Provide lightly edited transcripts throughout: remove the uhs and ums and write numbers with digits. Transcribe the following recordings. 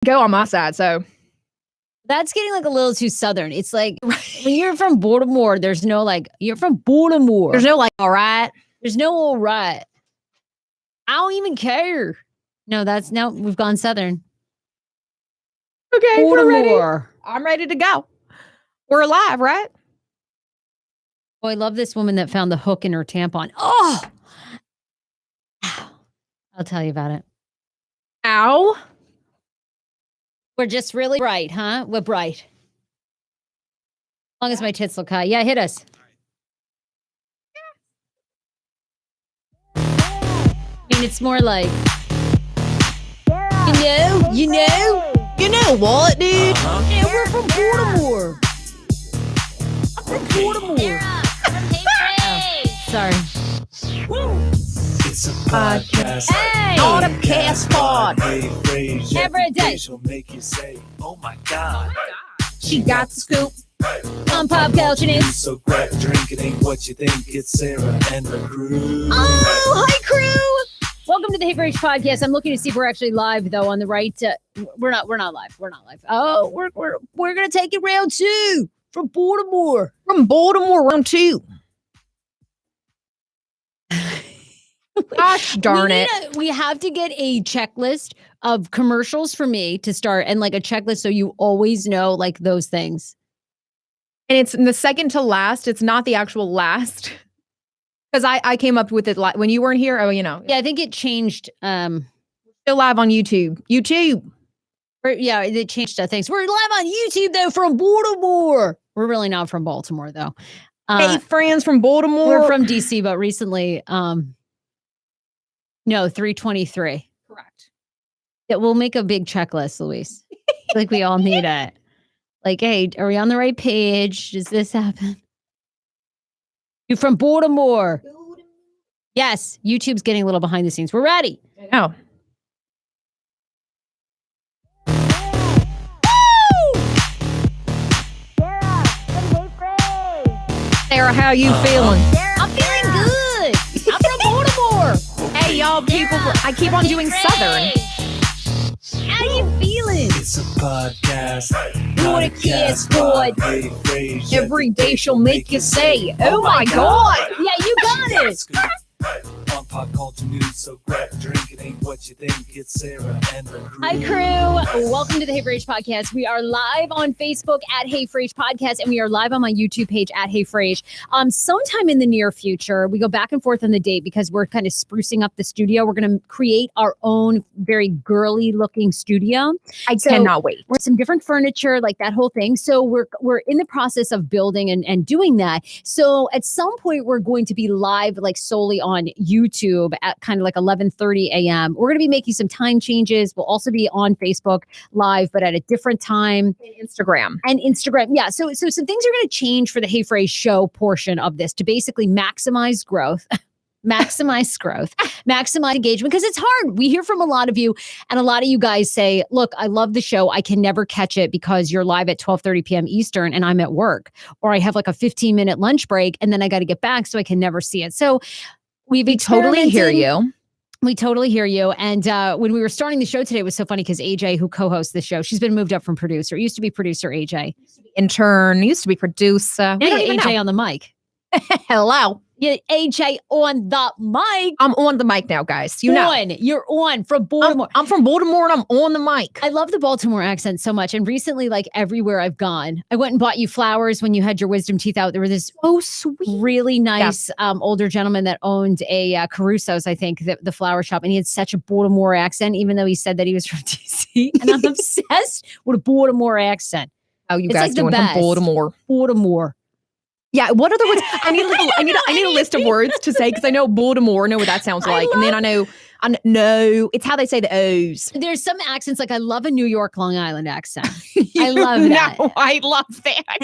go on my side. So That's getting like a little too Southern. It's like when you're from Baltimore, there's no like, you're from Baltimore. there's no like, all right. There's no all right. I don't even care. No, we've gone Southern. Okay, we're ready. Baltimore. I'm ready to go. We're alive, right? Oh, I love this woman that found the hook in her tampon. Oh, I'll tell you about it. Ow. We're just really bright, huh? We're bright. As long as my tits look high. Yeah, hit us. I mean, it's more like, you know what, dude? Yeah, we're from Baltimore. I'm from Baltimore. Sorry. It's a podcast. Hey! On a cast pod. Hey, Frase, Every day. She'll make you say, oh my God. She got the scoop. I'm pop culture news. So grab a drink, it ain't what you think. It's Sarah and the crew. Oh, hi, crew. Welcome to the Hey Frase podcast. I'm looking to see if we're actually live, though, on the right. We're not live. We're not live. Oh, we're going to take it round two from Baltimore. From Baltimore, round 2. Gosh darn it. We have to get a checklist of commercials for me to start and like a checklist so you always know like those things. And it's the second to last. It's not the actual last. Because I came up with it when you weren't here. Oh, you know. Yeah, I think it changed. Still live on YouTube. Yeah, it changed things. We're live on YouTube, though, from Baltimore. We're really not from Baltimore, though. Hey, friends from Baltimore. We're from DC, but recently, no, 323. Correct. Yeah, we'll make a big checklist, Luis. Like we all need it. Like, hey, are we on the right page? Does this happen? You're from Baltimore. Yes, YouTube's getting a little behind the scenes. We're ready. I know. Sarah, how you feeling? I'm feeling good. I'm from Baltimore. Hey, y'all people. I keep on doing Southern. How you feeling? It's a podcast. What a kiss, boy. Hey, Frase, Every day she'll make you say, oh my God. Yeah, you got it. On pop culture news, so grab a drink, it ain't what you think. It's Sarah and the crew. Hi, crew. Welcome to the Hey Frase podcast. We are live on Facebook at Hey Frase Podcast, and we are live on my YouTube page at Hey Frase. Sometime in the near future, we go back and forth on the date because we're kind of sprucing up the studio. We're going to create our own very girly looking studio. I cannot wait. We're some different furniture, like that whole thing. So we're in the process of building and doing that. So at some point, we're going to be live, like solely on YouTube at kind of like 11:30 a.m. We're going to be making some time changes. We'll also be on Facebook live, but at a different time. Instagram. Yeah. So some things are going to change for the Hey Frase show portion of this to basically maximize growth. Maximize engagement, because it's hard. We hear from a lot of you, and a lot of you guys say, look, I love the show. I can never catch it because you're live at 12:30 p.m. Eastern and I'm at work, or I have like a 15-minute lunch break and then I got to get back, so I can never see it. So we totally hear you. We totally hear you. And when we were starting the show today, it was so funny because AJ, who co-hosts the show, she's been moved up from producer. It used to be producer AJ. Intern, used to be producer. Now you got AJ on the mic. Hello. Yeah, AJ on the mic. I'm on the mic now, guys. You're on from Baltimore. I'm from Baltimore and I'm on the mic. I love the Baltimore accent so much. And recently, like everywhere I've gone, I went and bought you flowers when you had your wisdom teeth out. There was this sweet, really nice older gentleman that owned a Caruso's, I think, the flower shop. And he had such a Baltimore accent, even though he said that he was from DC. And I'm obsessed with a Baltimore accent. Oh, you guys doing from Baltimore. Baltimore. Yeah, what other words? I need a list of words to say, because I know Baltimore, I know what that sounds like, and then I know it's how they say the O's. There's some accents, like I love a New York, Long Island accent. I love that. No, I love that.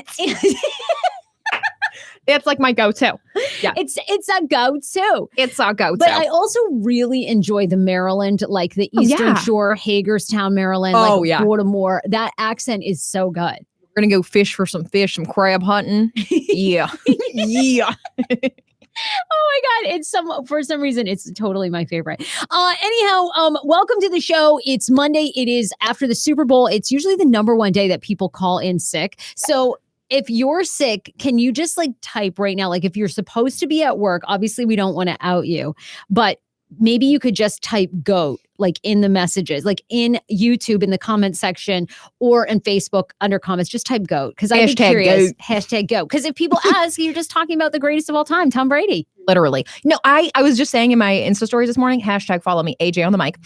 It's like my go-to. Yeah, it's a go-to. It's a go-to. But I also really enjoy the Maryland, like the Eastern Shore, Hagerstown, Maryland. Baltimore. That accent is so good. We're gonna go fish for some fish, some crab hunting. Yeah. Yeah. Oh my God. For some reason, it's totally my favorite. Anyhow, welcome to the show. It's Monday. It is after the Super Bowl. It's usually the number one day that people call in sick. So if you're sick, can you just like type right now? Like if you're supposed to be at work, obviously we don't want to out you, but maybe you could just type GOAT like in the messages, like in YouTube in the comment section or in Facebook under comments, just type GOAT. Because I'd be curious. GOAT. Hashtag GOAT. Because if people ask, you're just talking about the greatest of all time, Tom Brady. Literally. No, I was just saying in my Insta stories this morning, hashtag follow me, AJ on the mic.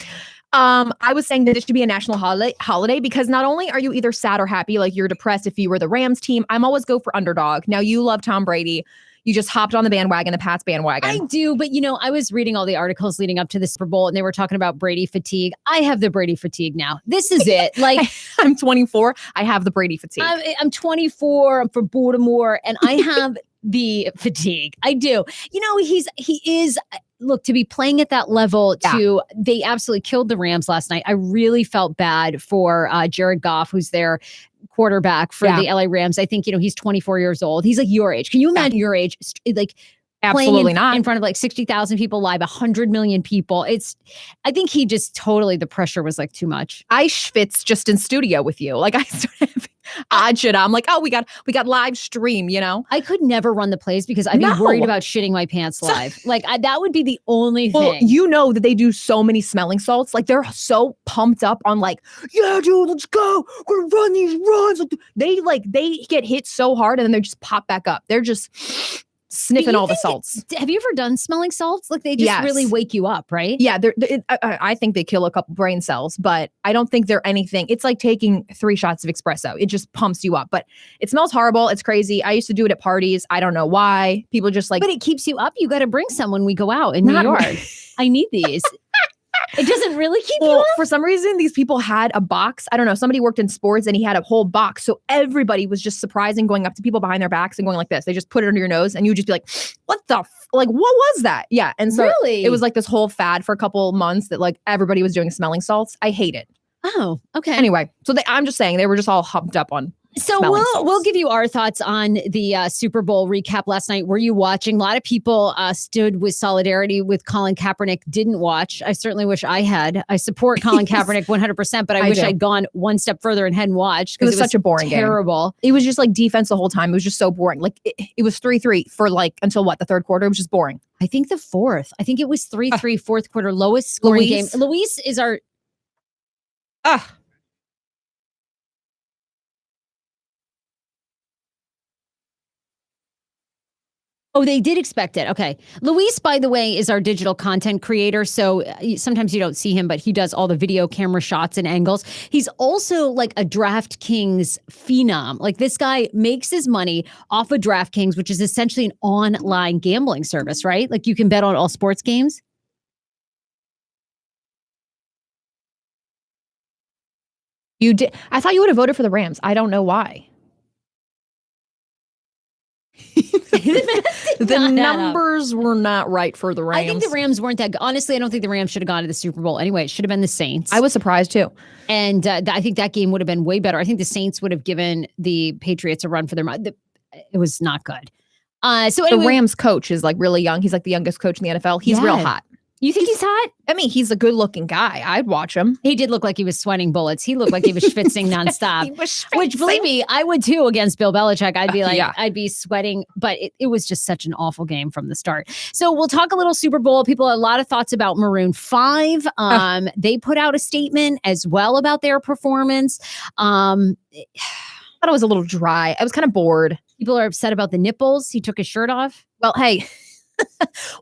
I was saying that it should be a national holiday because not only are you either sad or happy, like you're depressed if you were the Rams team. I'm always go for underdog. Now you love Tom Brady. You just hopped on the bandwagon, the Pats bandwagon. I do, but I was reading all the articles leading up to the Super Bowl and they were talking about Brady fatigue. I have the Brady fatigue now. This is it. Like I'm 24. I have to Brady fatigue. I'm 24. I'm from Baltimore and I have the fatigue. I do. He is. Look, to be playing at that level, they absolutely killed the Rams last night. I really felt bad for Jared Goff, who's their quarterback for the LA Rams. I think, he's 24 years old. He's like your age. Can you imagine your age? Like absolutely not in front of like 60,000 people live, 100 million people. I think he just totally, the pressure was like too much. I schwitz just in studio with you. Like I started having odd shit. I'm like, oh, we got live stream, I could never run the plays because I'd be worried about shitting my pants live. That would be the only thing. You know that they do so many smelling salts. Like they're so pumped up on like, yeah, dude, let's go. We're gonna run these runs. They get hit so hard and then they just pop back up. They're just sniffing all the salts. Have you ever done smelling salts? Like they just really wake you up, right? Yeah, I think they kill a couple brain cells, but I don't think they're anything. It's like taking 3 shots of espresso. It just pumps you up, but it smells horrible. It's crazy. I used to do it at parties. I don't know why. People just like. But it keeps you up. You got to bring some when we go out in New York. I need these. It doesn't really keep you up? For some reason, these people had a box. I don't know. Somebody worked in sports and he had a whole box. So everybody was just surprising, going up to people behind their backs and going like this. They just put it under your nose and you would just be like, what the what was that? Yeah. And so it was like this whole fad for a couple months that like everybody was doing smelling salts. I hate it. Oh, okay. Anyway, so I'm just saying they were just all humped up on. So we'll give you our thoughts on the Super Bowl recap last night. Were you watching? A lot of people stood with solidarity with Colin Kaepernick. Didn't watch. I certainly wish I had. I support Colin Kaepernick 100%, but I wish I'd gone one step further and hadn't watched because it was such a boring terrible game. It was just like defense the whole time. It was just so boring. Like it was 3-3 for like until what, the third quarter? It was just boring. I think the fourth. I think it was 3-3 fourth quarter, lowest scoring game. Luis is our. Oh, they did expect it. Okay. Luis, by the way, is our digital content creator. So sometimes you don't see him, but he does all the video camera shots and angles. He's also like a DraftKings phenom. Like this guy makes his money off of DraftKings, which is essentially an online gambling service, right? Like you can bet on all sports games. You did. I thought you would have voted for the Rams. I don't know why. The numbers were not right for the Rams. I think the Rams weren't that good. Honestly, I don't think the Rams should have gone to the Super Bowl anyway. It should have been the Saints. I was surprised too. And I think that game would have been way better. I think the Saints would have given the Patriots a run for their money. It was not good. So anyway, the Rams coach is like really young. He's like the youngest coach in the NFL. He's real hot. You think he's hot? I mean, he's a good looking guy. I'd watch him. He did look like he was sweating bullets. He looked like he was schwitzing nonstop. He was schwitzing. Which, believe me, I would too against Bill Belichick. I'd be like, I'd be sweating. But it was just such an awful game from the start. So we'll talk a little Super Bowl. People, a lot of thoughts about Maroon 5. They put out a statement as well about their performance. I thought it was a little dry. I was kind of bored. People are upset about the nipples. He took his shirt off. Well, hey.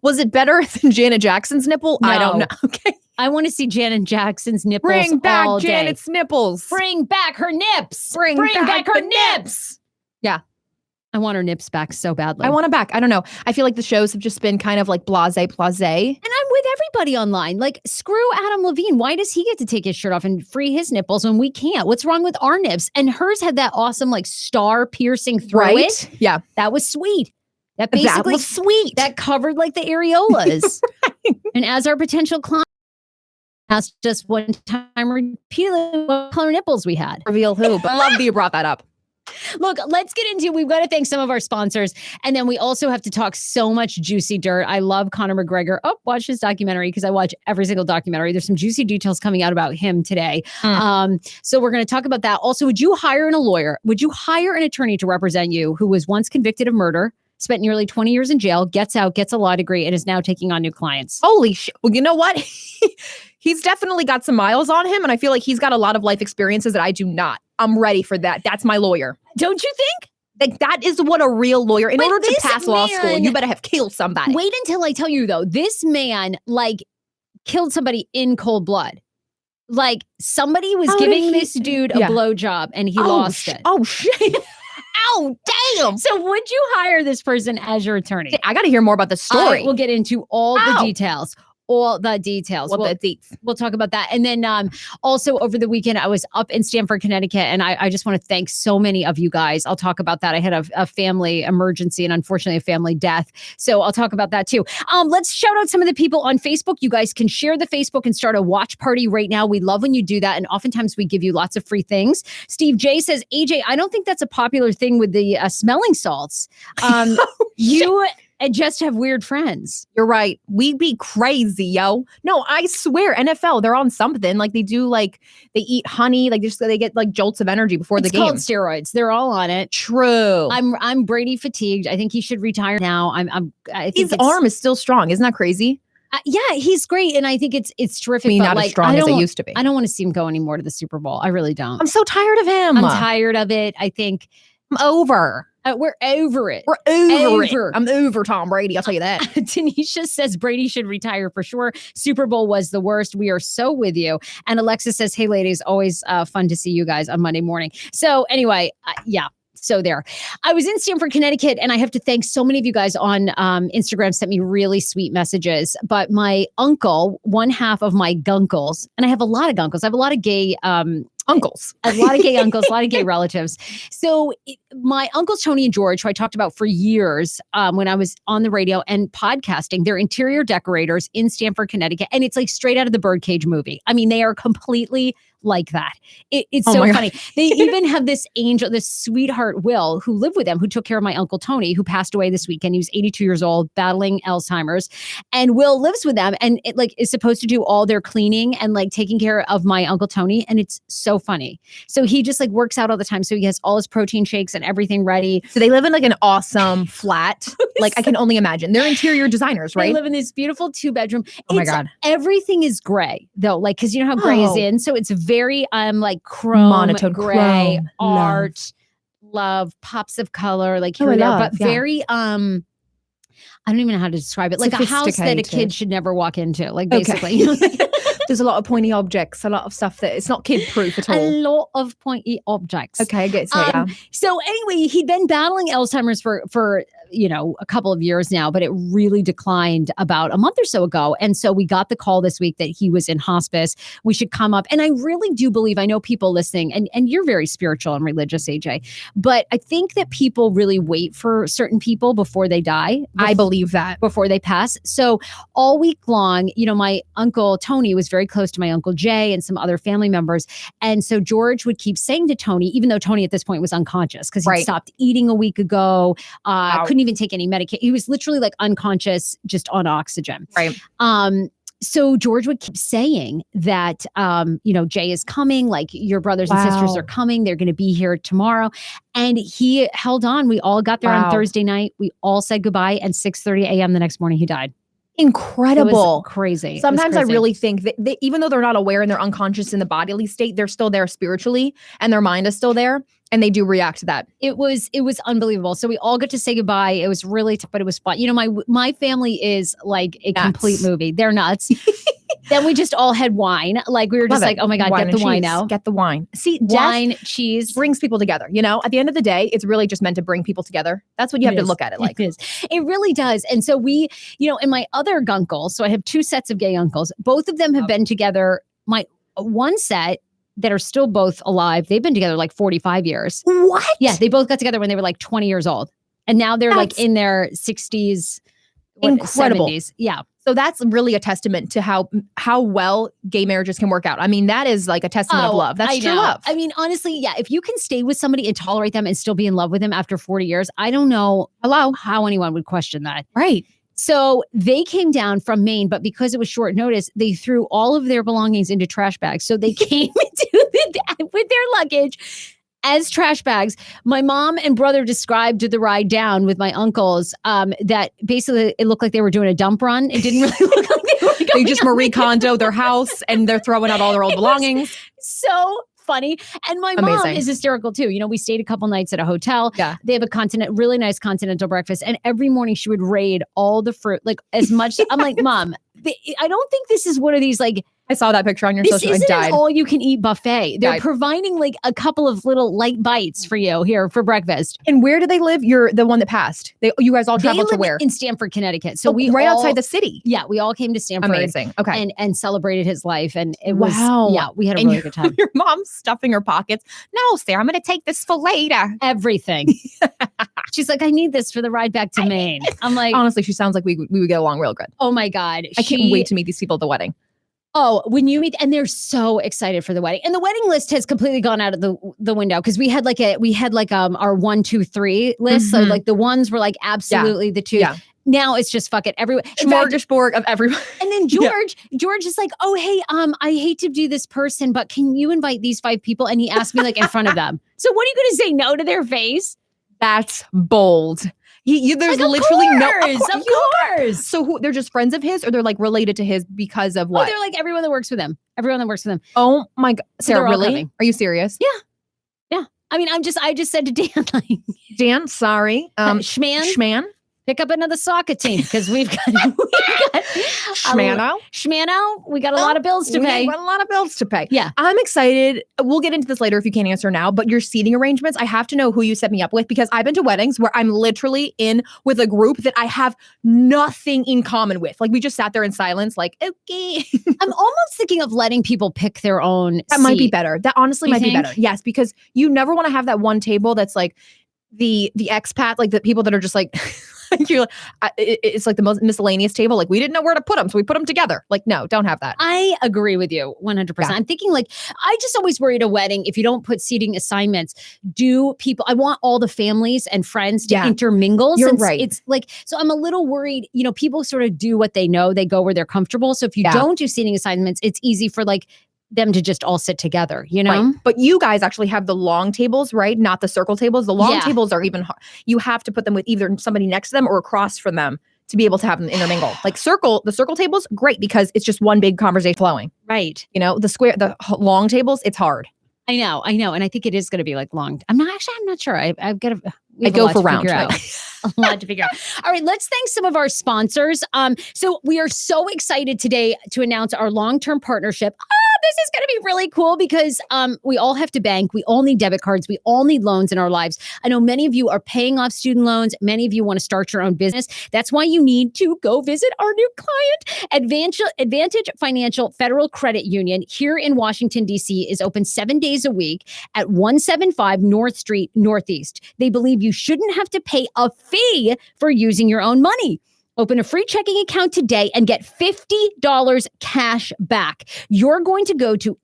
Was it better than Janet Jackson's nipple? No. I don't know. Okay. I want to see Janet Jackson's nipples. Bring back all Janet's nipples. Bring back her nips. Bring back her nips. Yeah. I want her nips back so badly. I want them back. I don't know. I feel like the shows have just been kind of like blase. And I'm with everybody online. Like, screw Adam Levine. Why does he get to take his shirt off and free his nipples when we can't? What's wrong with our nips? And hers had that awesome like star piercing through it. Yeah. That was sweet. That was sweet. That covered like the areolas. Right. And as our potential client asked just one time repeatedly what color nipples we had. Reveal who, but I love that you brought that up. Look, let's get into, we've got to thank some of our sponsors. And then we also have to talk so much juicy dirt. I love Conor McGregor. Oh, watch his documentary because I watch every single documentary. There's some juicy details coming out about him today. So we're going to talk about that. Also, would you hire a lawyer? Would you hire an attorney to represent you who was once convicted of murder, spent nearly 20 years in jail, gets out, gets a law degree, and is now taking on new clients? Holy shit. Well, you know what? He's definitely got some miles on him, and I feel like he's got a lot of life experiences that I do not. I'm ready for that. That's my lawyer. Don't you think? Like, that is what a real lawyer, in order to pass law school, you better have killed somebody. Wait until I tell you, though. This man, like, killed somebody in cold blood. Like, somebody was giving this dude a blowjob, and he lost it. Oh, shit. Oh, damn. So would you hire this person as your attorney? I got to hear more about the story. We'll get into all the details. All the details. We'll talk about that. And then also over the weekend, I was up in Stamford, Connecticut, and I just want to thank so many of you guys. I'll talk about that. I had a family emergency and unfortunately a family death. So I'll talk about that too. Let's shout out some of the people on Facebook. You guys can share the Facebook and start a watch party right now. We love when you do that. And oftentimes we give you lots of free things. Steve J says, AJ, I don't think that's a popular thing with the smelling salts. You and just have weird friends. You're right. We'd be crazy, yo. No, I swear, NFL, they're on something. Like, they do, like, they eat honey. Like, they get, like, jolts of energy before the game. It's called steroids. They're all on it. True. I'm Brady fatigued. I think he should retire now. I think his arm is still strong. Isn't that crazy? Yeah, he's great. And I think it's terrific. I mean, but not like, as strong as they used to be. I don't want to see him go anymore to the Super Bowl. I really don't. I'm so tired of him. I'm tired of it. I think I'm over. We're over it. We're over it. I'm over Tom Brady. I'll tell you that. Tanisha says Brady should retire for sure. Super Bowl was the worst. We are so with you. And Alexis says, hey, ladies, always fun to see you guys on Monday morning. So anyway, yeah. So there. I was in Stamford, Connecticut, and I have to thank so many of you guys on Instagram sent me really sweet messages. But my uncle, one half of my gunkles, and I have a lot of gunkles. I have a lot of gay uncles, a lot of gay uncles, a lot of gay relatives. So my uncles, Tony and George, who I talked about for years when I was on the radio and podcasting, they're interior decorators in Stamford, Connecticut. And it's like straight out of the Birdcage movie. I mean, they are completely like that. It's so funny. They even have this angel, this sweetheart Will, who lived with them, who took care of my Uncle Tony, who passed away this weekend. He was 82 years old, battling Alzheimer's. And Will lives with them and it like is supposed to do all their cleaning and like taking care of my Uncle Tony. And it's so funny. So he just like works out all the time. So he has all his protein shakes and everything ready. So they live in like an awesome flat. Like I can only imagine. They're interior designers, right? They live in this beautiful 2-bedroom. Oh my God. Everything is gray though. Like, cause you know how gray is in. So it's very like chrome, monotone, gray, chrome, art, love, pops of color, like here and there, but very I don't even know how to describe it. Like a house that a kid should never walk into. Like basically. Okay. There's a lot of pointy objects, a lot of stuff that it's not kid proof at all. A lot of pointy objects. Okay, I get it. Yeah. So anyway, he'd been battling Alzheimer's for a couple of years now, but it really declined about a month or so ago. And so we got the call this week that he was in hospice. We should come up. And I really do believe, I know people listening, and you're very spiritual and religious, AJ, but I think that people really wait for certain people before they die. I believe that. Before they pass. So all week long, my Uncle Tony was very close to my Uncle Jay and some other family members. And so George would keep saying to Tony, even though Tony at this point was unconscious because he stopped eating a week ago, couldn't even take any medication. He was literally like unconscious, just on oxygen. Right. So George would keep saying that, Jay is coming, like your brothers and sisters are coming. They're going to be here tomorrow. And he held on. We all got there on Thursday night. We all said goodbye. And 6:30 a.m. the next morning, he died. Incredible. It was crazy. Sometimes I really think that even though they're not aware and they're unconscious in the bodily state, they're still there spiritually and their mind is still there. And they do react to that. It was unbelievable. So we all got to say goodbye. It was really tough, but it was fun. My family is like a complete movie. They're nuts. Then we just all had wine. Like we were just like, oh my God, get the wine now. Get the wine. See, wine, cheese brings people together. At the end of the day, it's really just meant to bring people together. That's what you have to look at it like. It is. It really does. And so we, and my other gunkles, so I have two sets of gay uncles. Both of them have been together. My one set that are still both alive, they've been together like 45 years. What? Yeah, they both got together when they were like 20 years old. And now they're like in their 60s, incredible. 70s. Yeah. So that's really a testament to how well gay marriages can work out. I mean, that is like a testament of love. That's I true know. love. I mean, honestly, yeah. If you can stay with somebody and tolerate them and still be in love with them after 40 years, I don't know how anyone would question that. Right. So they came down from Maine, but because it was short notice, they threw all of their belongings into trash bags. So they came with their luggage as trash bags. My mom and brother described the ride down with my uncles that basically it looked like they were doing a dump run. It didn't really look like they were going They just Marie Kondo their house and they're throwing out all their old belongings. So funny. And my mom Amazing. is hysterical too. You know, we stayed a couple nights at a hotel. Yeah. They have a really nice continental breakfast. And every morning she would raid all the fruit, like as much. I'm like, Mom, I don't think this is one of these like, I saw that picture on your this social. isn't I an died. all-you-can-eat buffet. They're Died. providing like a couple of little light bites for you here for breakfast. And where do they live? You're the one that passed. You guys all They traveled to live where? in Stamford, Connecticut. So we right all, outside the city. Yeah, we all came to Stamford. Amazing. Okay. And celebrated his life. And it was, Wow. yeah, we had a And really good time. Your mom's stuffing her pockets. No, Sarah, I'm going to take this for later. Everything. She's like, I need this for the ride back to Maine. I'm like, Honestly, she sounds like we would get along real good. oh my God. I can't wait to meet these people at the wedding. Oh, when you meet, and they're so excited for the wedding, and the wedding list has completely gone out of the window because we had our 1, 2, 3 list. So Mhm. like the ones were like absolutely the two. Yeah. Now it's just fuck it. Everyone. In fact, Smorgasbord of everyone. and then George is like, oh, hey, I hate to do this person, but can you invite these 5 people? And he asked me like in front of them. So what are you going to say no to their face? That's bold. There's Like, of literally course, of course. So they're just friends of his, or they're like related to his because of Oh, what? they're like everyone that works with him. Everyone that works with him. Oh my God, So they're Sarah, all really? coming. Are you serious? Yeah. I mean, I just said to Dan, like, Dan, sorry. Schman, Schman, pick up another soccer team because we've got Schmano. Schmano. We got a lot of bills to pay. We got a lot of bills to pay. Yeah. I'm excited. We'll get into this later if you can't answer now, but your seating arrangements, I have to know who you set me up with because I've been to weddings where I'm literally in with a group that I have nothing in common with. Like we just sat there in silence, like, okay. I'm almost thinking of letting people pick their own That might be seat. better. That honestly You might be think? better. Yes, because you never want to have that one table that's like the expat, like the people that are just like, you're like it's like the most miscellaneous table. Like we didn't know where to put them, so we put them together. Like no, don't have that. I agree with you 100%. Yeah. I'm thinking like, I just always worry at a wedding, if you don't put seating assignments, I want all the families and friends to Yeah. intermingle. You're since right. It's like, so I'm a little worried, people sort of do what they know, they go where they're comfortable. So if you Yeah. don't do seating assignments, it's easy for like them to just all sit together, Right. But you guys actually have the long tables, right? Not the circle tables. The long Yeah. tables are even hard. You have to put them with either somebody next to them or across from them to be able to have them intermingle. Like the circle tables, great because it's just one big conversation flowing. Right. The long tables, it's hard. I know. And I think it is going to be like long. I'm not sure. I've got to. I go for round. Out. A lot to figure out. All right, let's thank some of our sponsors. So we are so excited today to announce our long-term partnership. This is going to be really cool because we all have to bank. We all need debit cards. We all need loans in our lives. I know many of you are paying off student loans. Many of you want to start your own business. That's why you need to go visit our new client, Advantage Financial Federal Credit Union here in Washington, D.C. is open 7 days a week at 175 North Street Northeast. They believe you shouldn't have to pay a fee for using your own money. Open a free checking account today and get $50 cash back. You're going to go to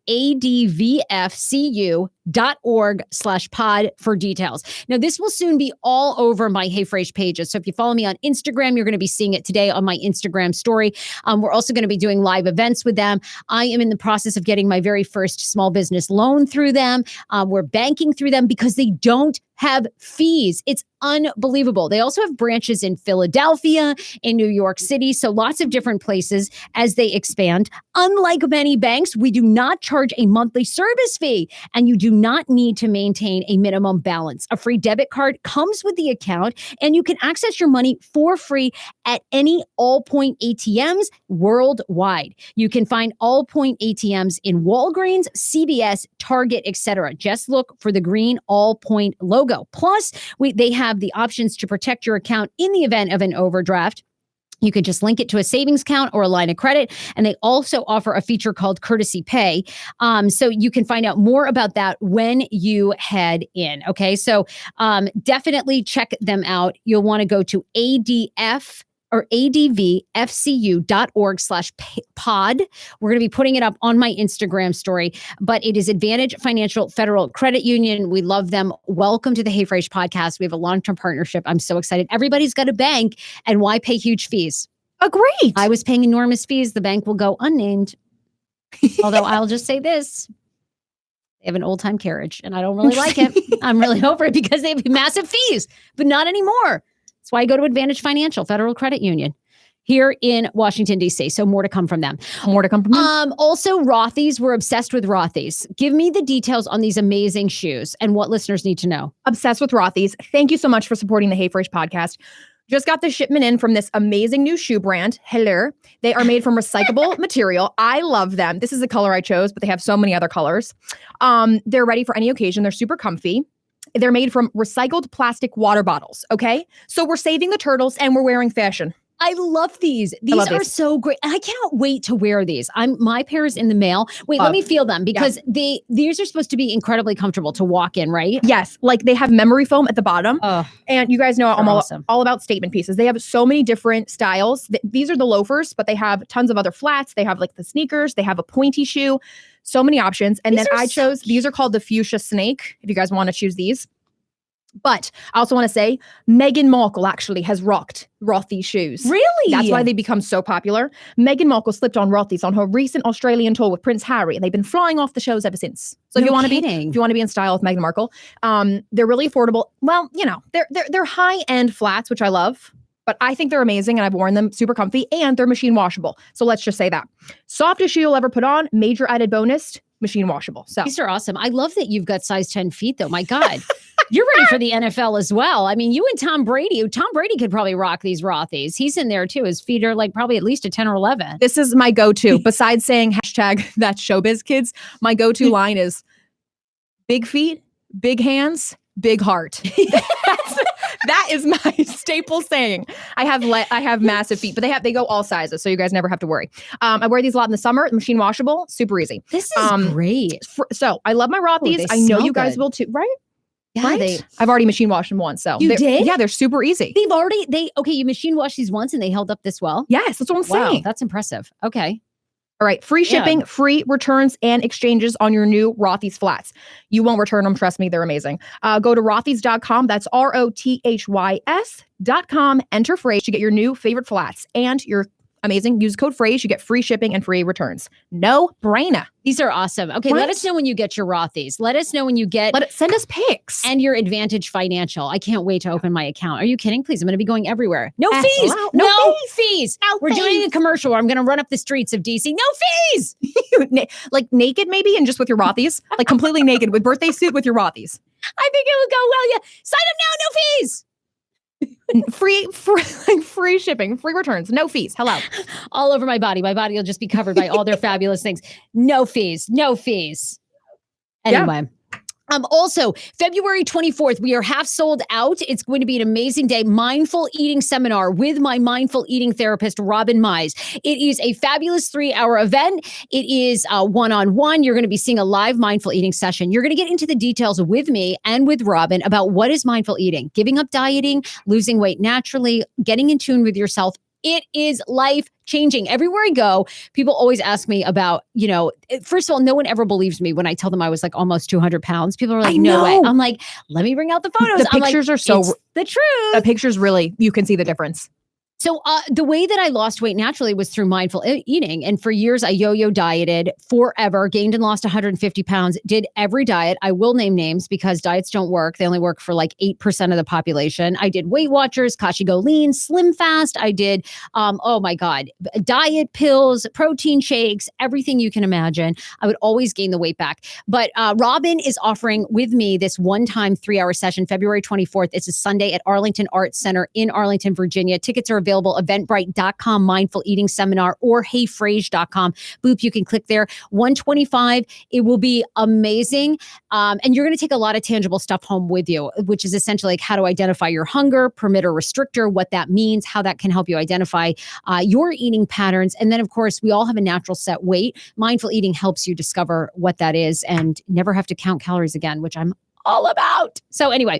advfcu.org/pod for details. Now, this will soon be all over my Hey Frase pages. So if you follow me on Instagram, you're going to be seeing it today on my Instagram story. We're also going to be doing live events with them. I am in the process of getting my very first small business loan through them. We're banking through them because they don't have fees. It's unbelievable. They also have branches in Philadelphia, in New York City, so lots of different places as they expand. Unlike many banks, we do not charge a monthly service fee, and you do not need to maintain a minimum balance. A free debit card comes with the account, and you can access your money for free at any Allpoint ATMs worldwide. You can find Allpoint ATMs in Walgreens, CVS, Target, etc. Just look for the green Allpoint logo. Plus, they have the options to protect your account in the event of an overdraft. You can just link it to a savings account or a line of credit. And they also offer a feature called Courtesy Pay. So you can find out more about that when you head in. Okay, so definitely check them out. You'll want to go to or advfcu.org/pod. We're going to be putting it up on my Instagram story, but it is Advantage Financial Federal Credit Union. We love them. Welcome to the Hey Frase podcast. We have a long-term partnership. I'm so excited. Everybody's got a bank, and why pay huge fees? Great. I was paying enormous fees. The bank will go unnamed. Although I'll just say this. They have an old-time carriage, and I don't really like it. I'm really over it because they have massive fees, but not anymore. That's why I go to Advantage Financial Federal Credit Union here in Washington, D.C. So more to come from them. More to come from them. Also, Rothy's. We're obsessed with Rothy's. Give me the details on these amazing shoes and what listeners need to know. Obsessed with Rothy's. Thank you so much for supporting the Hey Frase podcast. Just got the shipment in from this amazing new shoe brand, Hello. They are made from recyclable material. I love them. This is the color I chose, but they have so many other colors. They're ready for any occasion. They're super comfy. They're made from recycled plastic water bottles, okay? So we're saving the turtles and we're wearing fashion. I love these. These are so great. I cannot wait to wear these. My pair is in the mail. Wait, let me feel them because these are supposed to be incredibly comfortable to walk in, right? Yes. Like they have memory foam at the bottom. And you guys know I'm all about statement pieces. They have so many different styles. These are the loafers, but they have tons of other flats. They have like the sneakers. They have a pointy shoe. So many options. And then I chose, these are called the Fuchsia Snake, if you guys want to choose these. But I also want to say Meghan Markle actually has rocked Rothy's shoes. Really? That's why they become so popular. Meghan Markle slipped on Rothy's on her recent Australian tour with Prince Harry, and they've been flying off the shows ever since. So if you want to be in style with Meghan Markle, they're really affordable. Well, you know, they're high-end flats, which I love. But I think they're amazing, and I've worn them, super comfy, and they're machine washable. So let's just say that. Softest shoe you'll ever put on, major added bonus, machine washable. So these are awesome. I love that you've got size 10 feet, though. My God. You're ready for the NFL as well. I mean, you and Tom Brady could probably rock these Rothy's. He's in there too. His feet are like probably at least a 10 or 11. This is my go-to. Besides saying hashtag that's showbiz kids, my go-to line is big feet, big hands, big heart. That is my staple saying. I have massive feet, but they go all sizes, so you guys never have to worry. I wear these a lot in the summer, machine washable, super easy. This is great. So I love my Rothy's. I know you guys will too, right? Yeah, right? I've already machine washed them once. So you did? Yeah, they're super easy. You machine washed these once and they held up this well? Yes, that's what I'm saying. That's impressive. Okay. All right. Free shipping, free returns, and exchanges on your new Rothy's flats. You won't return them. Trust me, they're amazing. Go to rothys.com. That's ROTHYS.com. Enter Frase to get your new favorite flats. And you're amazing. Use code Frase. You get free shipping and free returns. No brainer. These are awesome. Okay, let us know when you get your Rothy's. Let us know when you get... Send us pics. And your Advantage Financial. I can't wait to open my account. Are you kidding? Please, I'm going to be going everywhere. No fees. No fees. We're doing a commercial where I'm going to run up the streets of DC. No fees. Like naked maybe and just with your Rothy's? Like completely naked with birthday suit with your Rothy's. I think it would go well. Yeah. Sign up now. No fees. Free shipping, free returns, no fees. Hello. All over my body. My body will just be covered by all their fabulous things. No fees. No fees. Anyway. Also, February 24th, we are half sold out. It's going to be an amazing day. Mindful eating seminar with my mindful eating therapist, Robin Mize. It is a fabulous 3-hour event. It is one-on-one. You're going to be seeing a live mindful eating session. You're going to get into the details with me and with Robin about what is mindful eating, giving up dieting, losing weight naturally, getting in tune with yourself. It is life-changing. Everywhere I go, people always ask me about, first of all, no one ever believes me when I tell them I was like almost 200 pounds. People are like, no way. I'm like, let me bring out the photos. The pictures are so... It's the truth. The pictures really, you can see the difference. So the way that I lost weight naturally was through mindful eating. And for years, I yo-yo dieted forever, gained and lost 150 pounds, did every diet. I will name names because diets don't work. They only work for like 8% of the population. I did Weight Watchers, Kashi Go Lean, Slim Fast. I did, oh my God, diet pills, protein shakes, everything you can imagine. I would always gain the weight back. But Robin is offering with me this one-time 3-hour session, February 24th. It's a Sunday at Arlington Arts Center in Arlington, Virginia. Tickets are available. Eventbrite.com mindful eating seminar or heyfrase.com. Boop, you can click there. $125. It will be amazing. And you're going to take a lot of tangible stuff home with you, which is essentially like how to identify your hunger, permitter, restrictor, what that means, how that can help you identify your eating patterns. And then, of course, we all have a natural set weight. Mindful eating helps you discover what that is and never have to count calories again, which I'm all about. So anyway,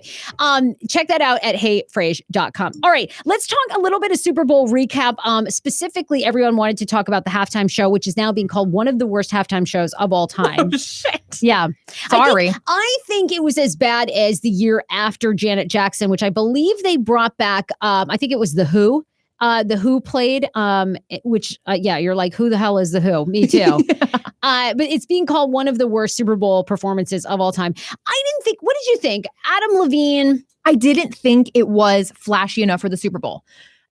check that out at heyfrase.com. All right, let's talk a little bit of Super Bowl recap. Specifically, everyone wanted to talk about the halftime show, which is now being called one of the worst halftime shows of all time. Oh, shit. Yeah. Sorry. I think it was as bad as the year after Janet Jackson, which I believe they brought back, I think it was The Who. The Who played, which, you're like, who the hell is The Who? Me too. But it's being called one of the worst Super Bowl performances of all time. I didn't think, what did you think? Adam Levine. I didn't think it was flashy enough for the Super Bowl.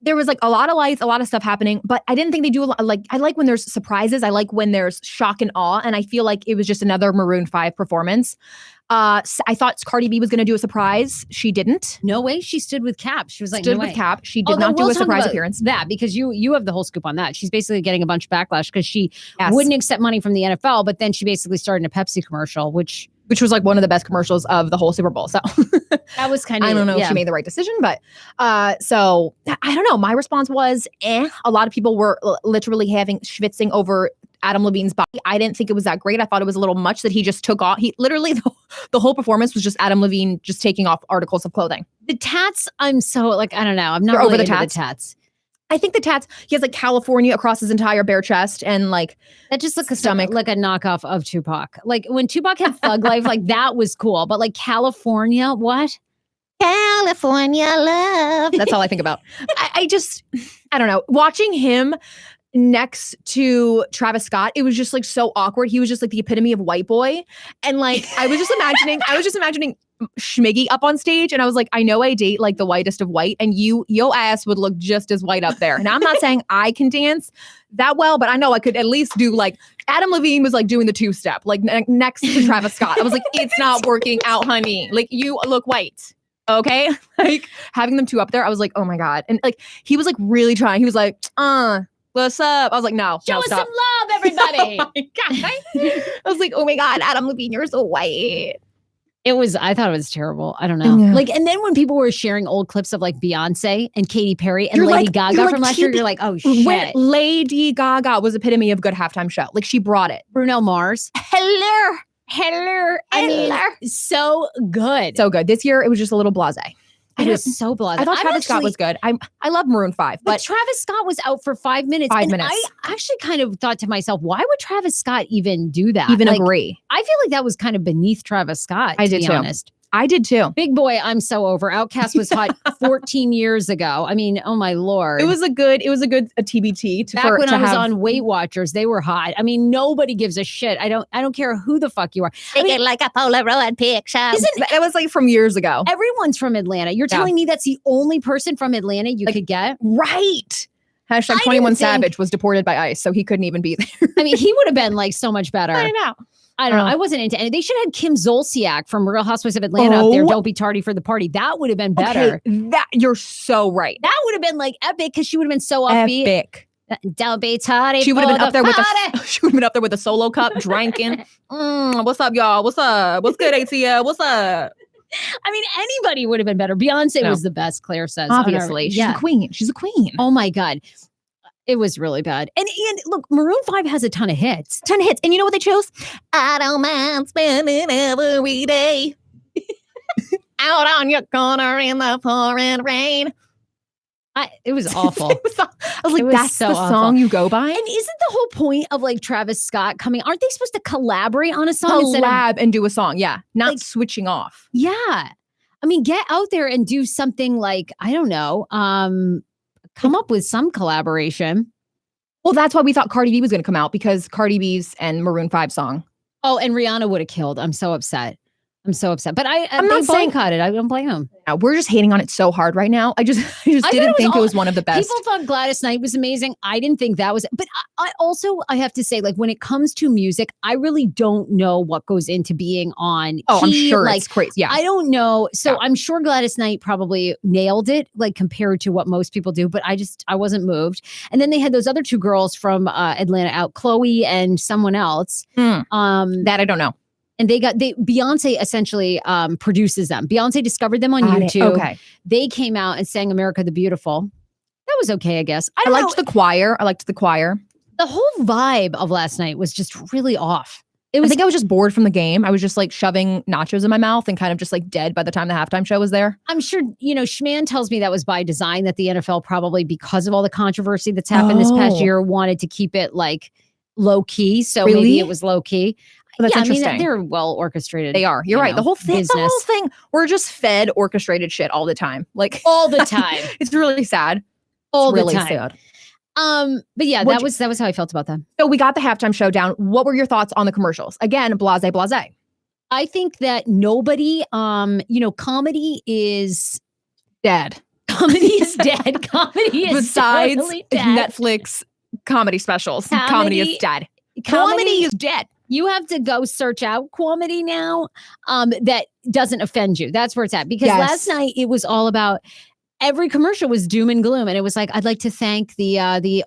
There was like a lot of lights, a lot of stuff happening, but I didn't think they do a lot. Like, I like when there's surprises. I like when there's shock and awe. And I feel like it was just another Maroon 5 performance. I thought Cardi B was going to do a surprise. She didn't. No way. She stood with Cap. She was like, Stood no with way. Cap. She did not do a surprise appearance. That because you have the whole scoop on that. She's basically getting a bunch of backlash because she Yes. wouldn't accept money from the NFL, but then she basically started a Pepsi commercial, which was like one of the best commercials of the whole Super Bowl. So that was kind of, I don't know if she made the right decision, but so I don't know. My response was, a lot of people were literally schwitzing over Adam Levine's body. I didn't think it was that great. I thought it was a little much that he just took off. He literally, the whole performance was just Adam Levine just taking off articles of clothing. The tats, I'm so like, I don't know. I'm not You're really over the into tats? I think the tats, he has like California across his entire bare chest and like that just looks stomach. like a knockoff of Tupac. Like when Tupac had Thug Life, like that was cool. But like California, what? California love. That's all I think about. I don't know. Watching him next to Travis Scott, it was just like so awkward. He was just like the epitome of white boy. And like, I was just imagining Schmiggy up on stage. And I was like, I know I date like the whitest of white and your ass would look just as white up there. And I'm not saying I can dance that well, but I know I could at least do like Adam Levine was like doing the 2-step, like next to Travis Scott. I was like, it's not working out, honey. Like you look white. Okay. Like having them two up there, I was like, oh my God. And like, he was like really trying. He was like, what's up? I was like, no. Show us some love, everybody. Oh my God. I was like, oh my God, Adam Levine, you're so white. I thought it was terrible. I don't know. Yeah. Like, and then when people were sharing old clips of like Beyonce and Katy Perry and Lady Gaga from last year, you're like, oh shit. When Lady Gaga was epitome of good halftime show. Like she brought it. Bruno Mars. Hello. I mean, so good. So good. This year, it was just a little blasé. It was so blasé. I thought Travis Scott was good. I love Maroon 5. But But Travis Scott was out for 5 minutes. 5 and minutes. I actually kind of thought to myself, why would Travis Scott even do that? even Like, agree. I feel like that was kind of beneath Travis Scott, I to did be too. honest. I did too. Big boy, I'm so over. Outcast was hot 14 years ago. I mean, oh my Lord. It was a good TBT to Back for, when to I was have, on Weight Watchers, they were hot. I mean, nobody gives a shit. I don't care who the fuck you are. I mean, like a Polaroid picture. Isn't- That was like from years ago. everyone's from Atlanta. You're Yeah. telling me that's the only person from Atlanta you could get? Right. Hashtag I 21 didn't think- Savage was deported by ICE, so he couldn't even be there. I mean, he would have been like so much better. know. I don't know. I wasn't into any. They should have had Kim Zolciak from Real Housewives of Atlanta up there. Oh. Don't be tardy for the party. That would have been better. Okay, that you're so right. That would have been like epic because she would have been so upbeat. Epic. Don't be tardy. She would have been up there with party. she would have been up there with a solo cup, drinking. What's up, y'all? What's up? What's good, ATL? What's up? I mean, anybody would have been better. Beyonce No. was the best, Claire says. on her- Obviously, she's yeah. a queen. She's a queen. Oh my God. It was really bad. And look, Maroon 5 has a ton of hits. 10 hits. And you know what they chose? I don't mind spending every day out on your corner in the pouring rain. It was awful. I was like, It was that's so the awful. song you go by? And isn't the whole point of like Travis Scott coming? Aren't they supposed to collaborate on a song instead of? Collab and do a song. Yeah. Not Like- switching off. Yeah. I mean, get out there and do something like, I don't know, come up with some collaboration. Well, that's why we thought Cardi B was going to come out because Cardi B's and Maroon 5 song. Oh, and Rihanna would have killed. I'm so upset. But I'm they not saying- boycotted. I don't blame them. Now, we're just hating on it so hard right now. I just thought it didn't was think it all- was one of the best. People thought Gladys Knight was amazing. I didn't think that was, but I have to say, like, when it comes to music, I really don't know what goes into being on. I'm key. sure Like, it's crazy. Yeah. I don't know. So Yeah. I'm sure Gladys Knight probably nailed it, like compared to what most people do, but I wasn't moved. And then they had those other two girls from Atlanta out, Chloe and someone else. that I don't know. And Beyonce essentially produces them. Beyonce discovered them on Got it. YouTube. Okay. They came out and sang America the Beautiful. That was okay, I guess. I I don't know. liked the choir. The whole vibe of last night was just really off. It I was think I was just bored from the game. I was just like shoving nachos in my mouth and kind of just like dead by the time the halftime show was there. I'm sure, Schman tells me that was by design, that the NFL probably, because of all the controversy that's happened this past Oh. year, wanted to keep it like low key. So Really? maybe it was low key. Well, that's I mean, interesting. they're well orchestrated. They are. You're right. The whole thing. The whole business. thing. We're just fed orchestrated shit all the time. Like All the time. It's really sad. All It's really the time. sad. But yeah, What'd that was how I felt about them. So we got the halftime show down. What were your thoughts on the commercials? Again, blase. I think that nobody, comedy is Dead. Comedy is dead. Comedy is Besides totally dead. Netflix comedy specials, comedy is dead. Comedy is dead. You have to go search out comedy now that doesn't offend you. That's where it's at. Because last night it was all about, every commercial was doom and gloom. And it was like, I'd like to thank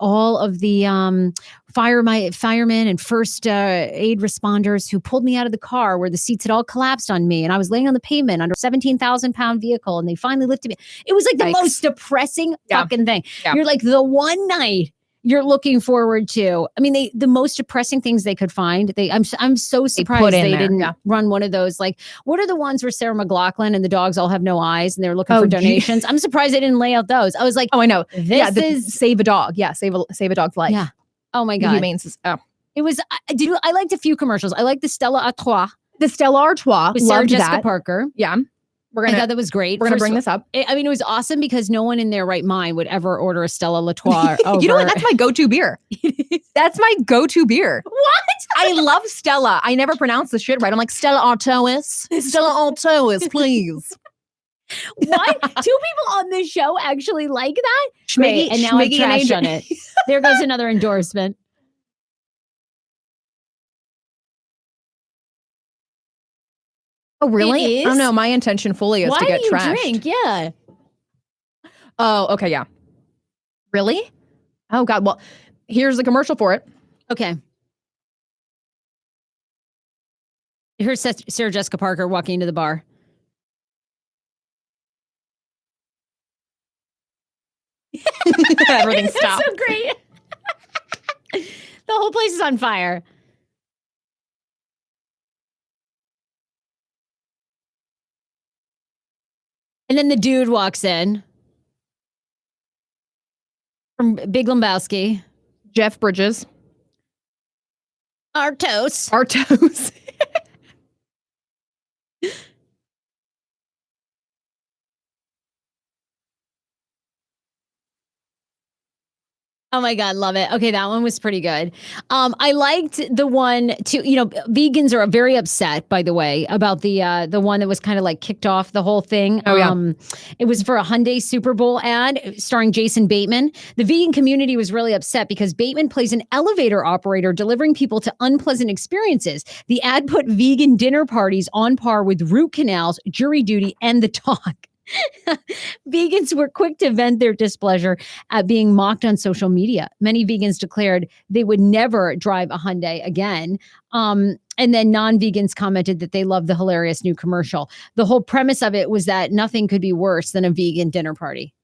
all of the firemen and first aid responders who pulled me out of the car where the seats had all collapsed on me. And I was laying on the pavement under a 17,000 pound vehicle and they finally lifted me. It was like the most depressing fucking thing. Yeah. You're like, the one night you're looking forward to. I mean, the most depressing things they could find. I'm so surprised they didn't run one of those. Like, what are the ones where Sarah McLachlan and the dogs all have no eyes and they're looking for donations? I'm surprised they didn't lay out those. I was like, oh, I know. This is save a dog. Yeah, save a dog's life. Yeah. Oh my God. It was. I liked a few commercials. I liked the Stella Artois. The Stella Artois. With Sarah Jessica Parker. Yeah. I thought that was great. We're going to bring this up. I mean, it was awesome because no one in their right mind would ever order a Stella Artois over. You know what? That's my go-to beer. That's my go-to beer. What? I love Stella. I never pronounce the shit right. I'm like, Stella Artois. Stella Artois, please. What? 2 people on this show actually like that? Schmiggy, and now I trash on it. There goes another endorsement. Oh, really? I don't know. My intention fully is to get trashed. Why do you drink? Yeah. Oh, okay. Yeah. Really? Oh, God. Well, here's the commercial for it. Okay. Here's Sarah Jessica Parker walking into the bar. Everything stopped. So great. The whole place is on fire. And then the dude walks in from Big Lebowski. Jeff Bridges. Artos. Oh my God, love it. Okay, that one was pretty good. I liked the one too. Vegans are very upset, by the way, about the one that was kind of like kicked off the whole thing. Oh yeah. It was for a Hyundai Super Bowl ad starring Jason Bateman. The vegan community was really upset because Bateman plays an elevator operator delivering people to unpleasant experiences. The ad put vegan dinner parties on par with root canals, jury duty, and the dog. Vegans were quick to vent their displeasure at being mocked on social media. Many vegans declared they would never drive a Hyundai again. And then non-vegans commented that they loved the hilarious new commercial. The whole premise of it was that nothing could be worse than a vegan dinner party.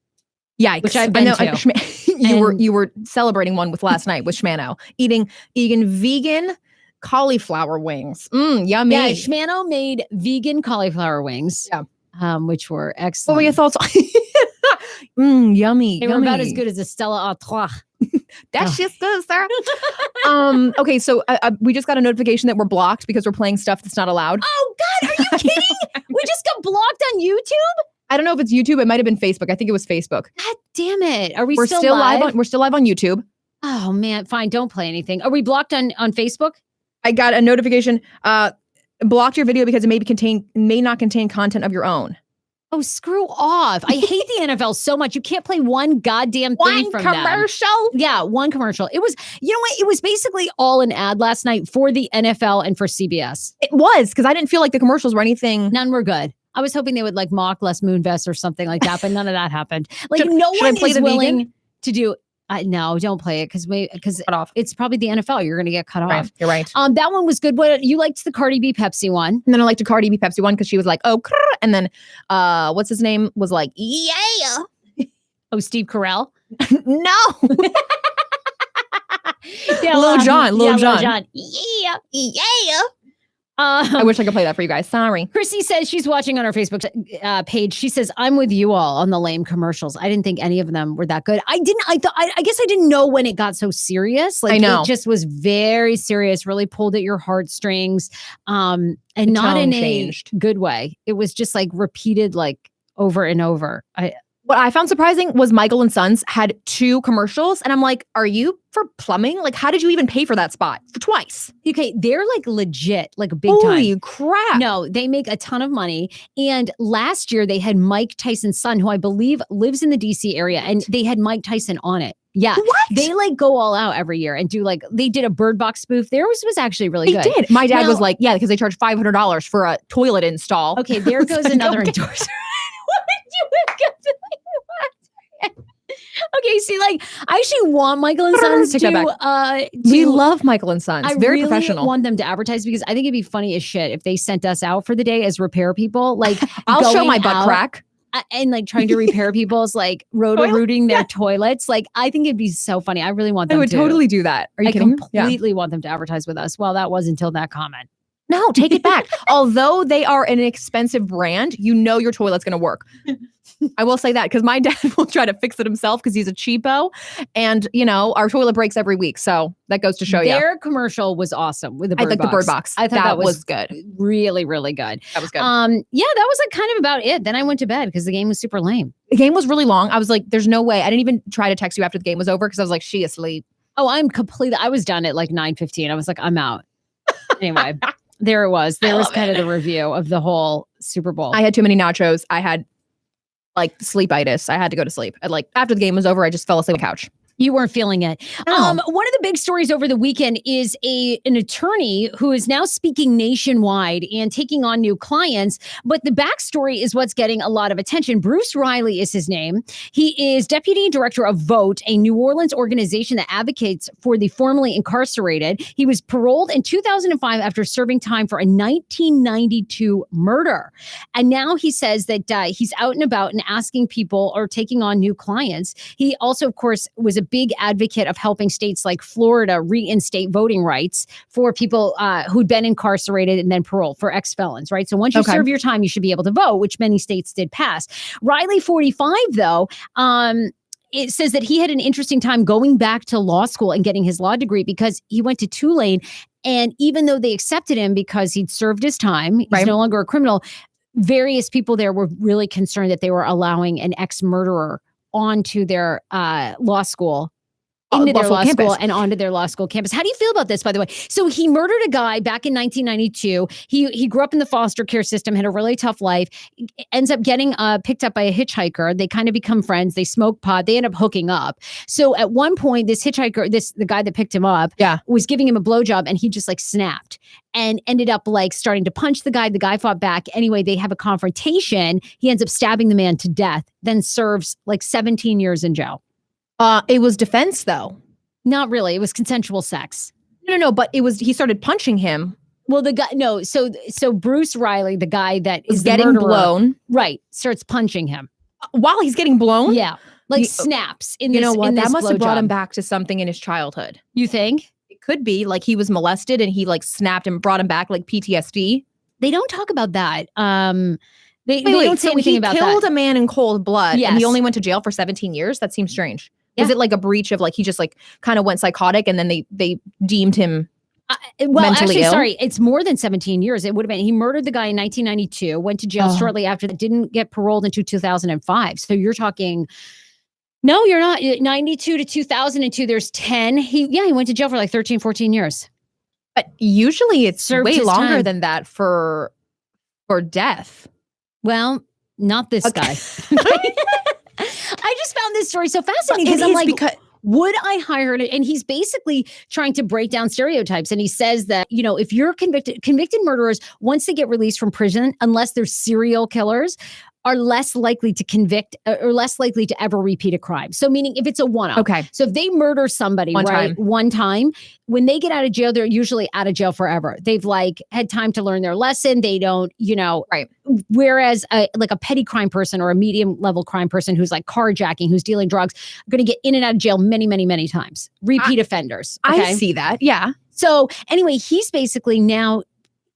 Yikes. Which I've been to. You were celebrating one with last night with Schmano, eating vegan cauliflower wings. Yummy. Yeah, Schmano made vegan cauliflower wings. Yeah. Which were excellent. What were your thoughts? Yummy. They were about as good as a Stella Artois. That's just good, sir. Okay, so we just got a notification that we're blocked because we're playing stuff that's not allowed. Oh God, are you kidding? We just got blocked on YouTube? I don't know if it's YouTube. It might have been Facebook. I think it was Facebook. God damn it. Are we're still live? We're still live on YouTube. Oh man, fine. Don't play anything. Are we blocked on Facebook? I got a notification. Blocked your video because it may not contain content of your own. Oh, screw off. I hate the NFL so much. You can't play one goddamn thing from them. One commercial? Yeah, one commercial. It was, you know what? It was basically all an ad last night for the NFL and for CBS. It was, because I didn't feel like the commercials were anything. None were good. I was hoping they would like mock Les Moonves or something like that, but none of that happened. Like no one is willing to do. No, don't play it because it's probably the NFL. You're going to get cut off. You're right. That one was good. What you liked the Cardi B Pepsi one, and then I liked the Cardi B Pepsi one because she was like, oh, and then what's his name was like, yeah. Oh, Steve Carell. No. Yeah, Lil Jon, Lil Lil Jon. Yeah, yeah. I wish I could play that for you guys. Sorry. Chrissy says she's watching on our Facebook page. She says, I'm with you all on the lame commercials. I didn't think any of them were that good. I guess I didn't know when it got so serious. Like, I know. it just was very serious, really pulled at your heartstrings. And The not in tone a changed. good way. It was just like repeated, like over and over. What I found surprising was Michael and Sons had 2 commercials. And I'm like, are you for plumbing? Like, how did you even pay for that spot for twice? Okay, they're like legit, like big Holy time. crap. No, they make a ton of money. And last year they had Mike Tyson's son, who I believe lives in the DC area, and they had Mike Tyson on it. Yeah. What? They like go all out every year and do like, they did a Bird Box spoof. Theirs was actually really They good. did. My dad Now- was like, yeah, because they charge $500 for a toilet install. Okay, there I was goes like, another okay. endorser. What did you Okay, see, like, I actually want Michael and Sons Take that We to love Michael and Sons. I Very really professional. want them to advertise because I think it'd be funny as shit if they sent us out for the day as repair people. Like, I'll show going my butt out crack. and like trying to repair people's like roto-rooting their toilets. Like, I think it'd be so funny. I really want I them would to. totally do that. Are you I kidding? Yeah. completely want them to advertise with us. Well, that was until that comment. No, take it back. Although they are an expensive brand, you know your toilet's going to work. I will say that because my dad will try to fix it himself because he's a cheapo. And, you know, our toilet breaks every week. So that goes to show you. Their commercial was awesome with the I Bird like Box. the Bird Box. I thought that was good. really, really good. That was good. Yeah, that was like kind of about it. Then I went to bed because the game was super lame. The game was really long. I was like, there's no way. I didn't even try to text you after the game was over because I was like, she asleep. Oh, I was done at like 9:15. I was like, I'm out. Anyway, there it was. There was kind of the review of the whole Super Bowl. I had too many nachos. I had like sleepitis. I had to go to sleep. After the game was over, I just fell asleep on the couch. You weren't feeling it. No. One of the big stories over the weekend is an attorney who is now speaking nationwide and taking on new clients. But the backstory is what's getting a lot of attention. Bruce Riley is his name. He is deputy director of Vote, a New Orleans organization that advocates for the formerly incarcerated. He was paroled in 2005 after serving time for a 1992 murder. And now he says that he's out and about and asking people or taking on new clients. He also, of course, was a big advocate of helping states like Florida reinstate voting rights for people who'd been incarcerated and then paroled for ex-felons, right? So once you serve your time, you should be able to vote, which many states did pass. Riley, 45, though, it says that he had an interesting time going back to law school and getting his law degree because he went to Tulane. And even though they accepted him because he'd served his time, he's no longer a criminal, various people there were really concerned that they were allowing an ex-murderer onto their law school, into their law school and onto their law school campus. How do you feel about this, by the way? So he murdered a guy back in 1992. He grew up in the foster care system, had a really tough life, ends up getting picked up by a hitchhiker. They kind of become friends. They smoke pot. They end up hooking up. So at one point, this hitchhiker, the guy that picked him up, was giving him a blowjob and he just like snapped and ended up like starting to punch the guy. The guy fought back. Anyway, they have a confrontation. He ends up stabbing the man to death, then serves like 17 years in jail. It was defense, though. Not really. It was consensual sex. No. But he started punching him. Well, the guy, no. So Bruce Riley, the guy that Was is the getting murderer, blown. right, starts punching him While he's getting blown? Yeah, like snaps in this. You know what? In That this must have brought him blowjob. back to something in his childhood. You think? It could be like he was molested and he like snapped and brought him back like PTSD. They don't talk about that. They don't say so anything he about killed that. a man in cold blood and Yes. he only went to jail for 17 years? That seems strange. Yeah. Is it like a breach of like he just like kind of went psychotic and then they deemed him Well, mentally actually, ill? sorry, it's more than 17 years. It would have been. He murdered the guy in 1992, went to jail shortly after that, didn't get paroled until 2005. So you're talking. No, you're not. 92 to 2002, there's 10. He went to jail for like 13, 14 years. But usually it's Served way his longer time. than that for death. Well, not this guy. I just found this story so fascinating because I'm like, would I hire it? And he's basically trying to break down stereotypes. And he says that, you know, if you're convicted murderers, once they get released from prison, unless they're serial killers, are less likely to convict or less likely to ever repeat a crime. So meaning if it's a one-off. Okay. So if they murder somebody, one time, when they get out of jail, they're usually out of jail forever. They've like had time to learn their lesson. They don't, Right. Whereas like a petty crime person or a medium level crime person who's like carjacking, who's dealing drugs, are going to get in and out of jail many, many, many times. Repeat offenders. Okay? I see that. Yeah. So anyway, he's basically now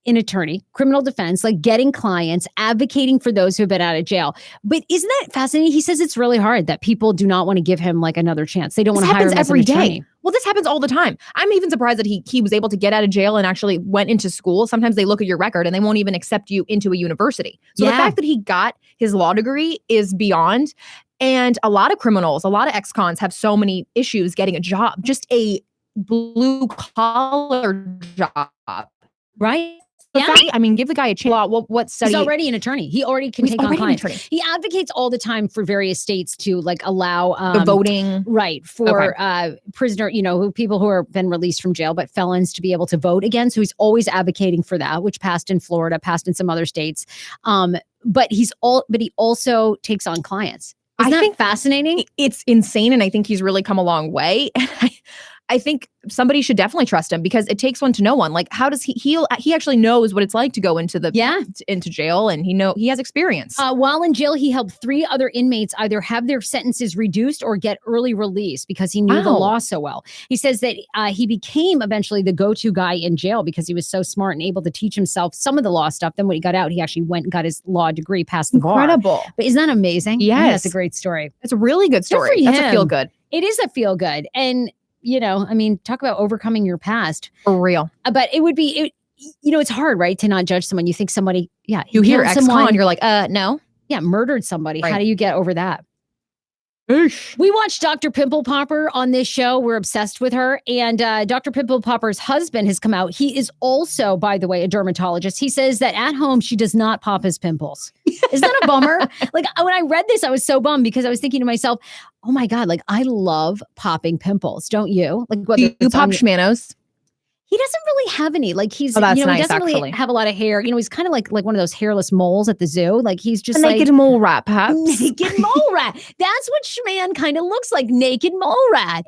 an attorney, criminal defense, like getting clients, advocating for those who have been out of jail. But isn't that fascinating? He says it's really hard that people do not want to give him like another chance. They don't want to hire him as an attorney. Well, this happens all the time. I'm even surprised that he was able to get out of jail and actually went into school. Sometimes they look at your record and they won't even accept you into a university. So the fact that he got his law degree is beyond. And a lot of criminals, a lot of ex-cons have so many issues getting a job, just a blue collar job. Right? I mean, give the guy a chance. What study? He's already an attorney. He already can take on clients. He advocates all the time for various states to like allow the voting, right, for prisoner, people who have been released from jail, but felons to be able to vote again. So he's always advocating for that, which passed in Florida, passed in some other states. But he also takes on clients. Isn't that fascinating? It's insane, and I think he's really come a long way. I think somebody should definitely trust him because it takes one to know one. Like, how does he actually knows what it's like to go into into jail, and he has experience. While in jail, he helped 3 other inmates either have their sentences reduced or get early release because he knew the law so well. He says that he became eventually the go-to guy in jail because he was so smart and able to teach himself some of the law stuff. Then when he got out, he actually went and got his law degree, passed the bar. Incredible. But isn't that amazing? Yes. Yeah, that's a great story. It's a really good story. That's a feel good. It is a feel good. And I mean, talk about overcoming your past. For real. But it would be, it's hard, right? To not judge someone. You think somebody, you hear ex-con, you're like, no. Yeah, murdered somebody. Right. How do you get over that? Oosh. We watched Dr. Pimple Popper on this show. We're obsessed with her. And Dr. Pimple Popper's husband has come out. He is also, by the way, a dermatologist. He says that at home, she does not pop his pimples. Isn't that a bummer? Like when I read this, I was so bummed because I was thinking to myself, oh my God, like I love popping pimples. Don't you? Like whether you pop schmanos? He doesn't really have any. Like he's, nice, he doesn't actually. really have a lot of hair. He's kind of like one of those hairless moles at the zoo. Like he's just a naked mole rat, perhaps. Naked mole rat. That's what Schman kind of looks like, naked mole rat.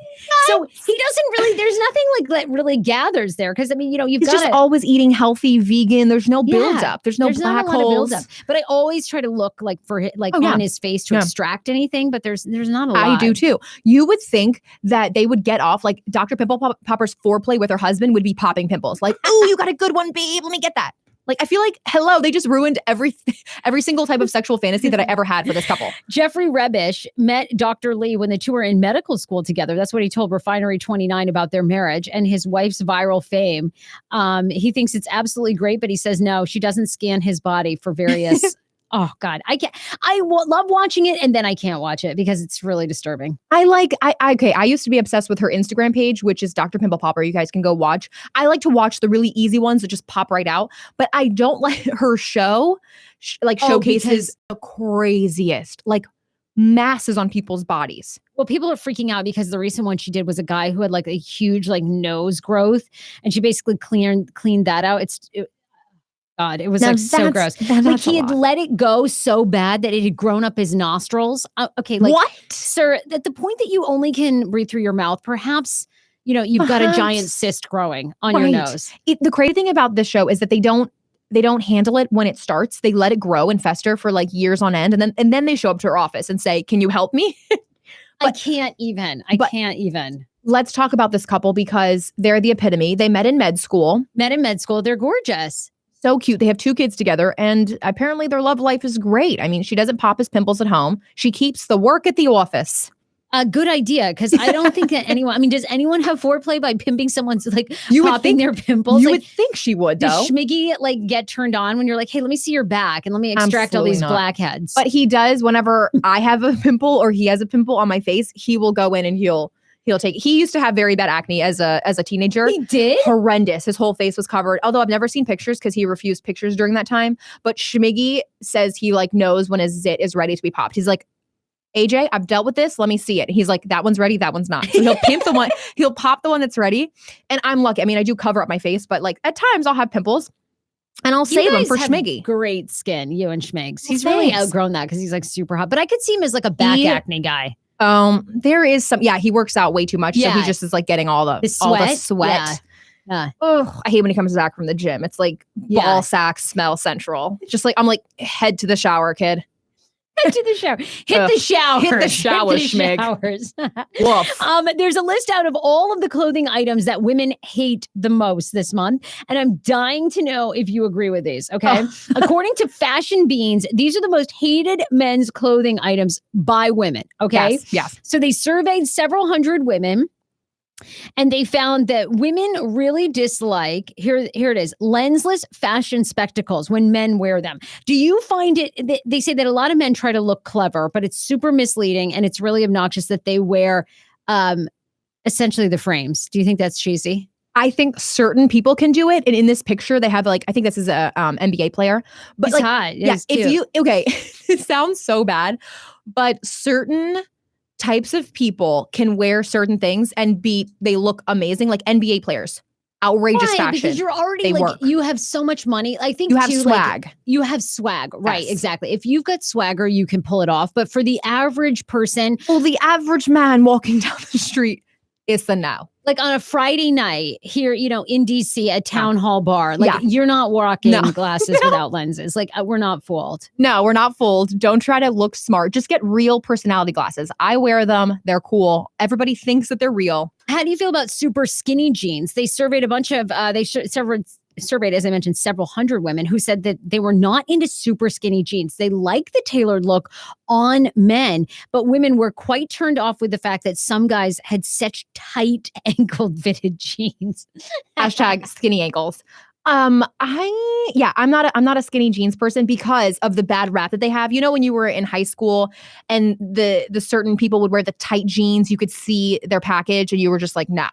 So he doesn't really. There's nothing like that really gathers there because I mean, you've got just always eating healthy, vegan. There's no buildup. There's no black holes. But I always try to look like on his face to extract anything. But there's not a lot. I do too. You would think that they would get off like Dr. Pimple Popper's foreplay with her husband would be popping pimples. Like, oh, you got a good one, babe. Let me get that. Like, I feel like, hello, they just ruined every single type of sexual fantasy that I ever had for this couple. Jeffrey Rebish met Dr. Lee when the two were in medical school together. That's what he told Refinery 29 about their marriage and his wife's viral fame. He thinks it's absolutely great, but he says, no, she doesn't scan his body for various... Oh God, I can't. Love watching it, and then I can't watch it because it's really disturbing. I used to be obsessed with her Instagram page, which is Dr. Pimple Popper. You guys can go watch. I like to watch the really easy ones that just pop right out, but I don't like her show. Showcases the craziest, like masses on people's bodies. Well, people are freaking out because the recent one she did was a guy who had like a huge like nose growth, and she basically cleaned that out. God, it was like so gross. Like he had let it go so bad that it had grown up his nostrils. Okay, like what, sir? At the point that you only can breathe through your mouth, perhaps you've got a giant cyst growing on your nose. The crazy thing about this show is that they don't handle it when it starts. They let it grow and fester for like years on end, and then they show up to her office and say, "Can you help me?" I can't even. Let's talk about this couple because they're the epitome. They met in med school. They're gorgeous. So cute. They have 2 kids together, and apparently their love life is great. I mean, she doesn't pop his pimples at home. She keeps the work at the office. A good idea, because I don't think that anyone, does anyone have foreplay by pimping someone's like popping their pimples? You would think she would, though. Does Schmiggy like get turned on when you're like, hey, let me see your back and let me extract all these blackheads? But he does whenever I have a pimple or he has a pimple on my face, he will go in and he'll take. He used to have very bad acne as a teenager. He did? Horrendous. His whole face was covered. Although I've never seen pictures because he refused pictures during that time. But Schmiggy says he like knows when his zit is ready to be popped. He's like, AJ, I've dealt with this. Let me see it. He's like, that one's ready. That one's not. So he'll pimp the one. He'll pop the one that's ready. And I'm lucky. I mean, I do cover up my face, but like at times I'll have pimples. And I'll You save him guys for have Schmiggy. great skin, you and Schmigs. Well, He's really thanks. outgrown that because he's like super hot. But I could see him as like a back acne guy. There is some, he works out way too much. So he Yeah. just is like getting all the sweat. Yeah. Oh, I hate when he comes back from the gym. It's like ball sack smell central. Just like, I'm like, head to the shower, kid. Head to the shower. Hit the shower. Hit the shower, Schmig. Showers. Woof. There's a list out of all of the clothing items that women hate the most this month. And I'm dying to know if you agree with these. Okay. According to Fashion Beans, these are the most hated men's clothing items by women. Okay. Yes. So they surveyed several hundred women. And they found that women really dislike, here it is, lensless fashion spectacles when men wear them. Do you find it, they say that a lot of men try to look clever, but it's super misleading and it's really obnoxious that they wear essentially the frames. Do you think that's cheesy? I think certain people can do it. And in this picture, they have like, I think this is a NBA player. But He's like, hot. Yeah, it sounds so bad, but certain types of people can wear certain things and they look amazing, like NBA players. Outrageous fashion. Because you're already they like work. You have so much money. I think you have too, swag. Like, you have swag, right? Yes. Exactly. If you've got swagger, you can pull it off. But for the average person, well, the average man walking down the street is the no. Like on a Friday night here, in DC at Town Hall Bar, like you're not walking glasses without lenses. Like we're not fooled. No, we're not fooled. Don't try to look smart. Just get real personality glasses. I wear them. They're cool. Everybody thinks that they're real. How do you feel about super skinny jeans? They surveyed a bunch of, surveyed, as I mentioned, several hundred women who said that they were not into super skinny jeans. They like the tailored look on men, but women were quite turned off with the fact that some guys had such tight ankle fitted jeans. Hashtag skinny ankles. I'm not a skinny jeans person because of the bad rap that they have. You know, when you were in high school and the certain people would wear the tight jeans, you could see their package and you were just like, no.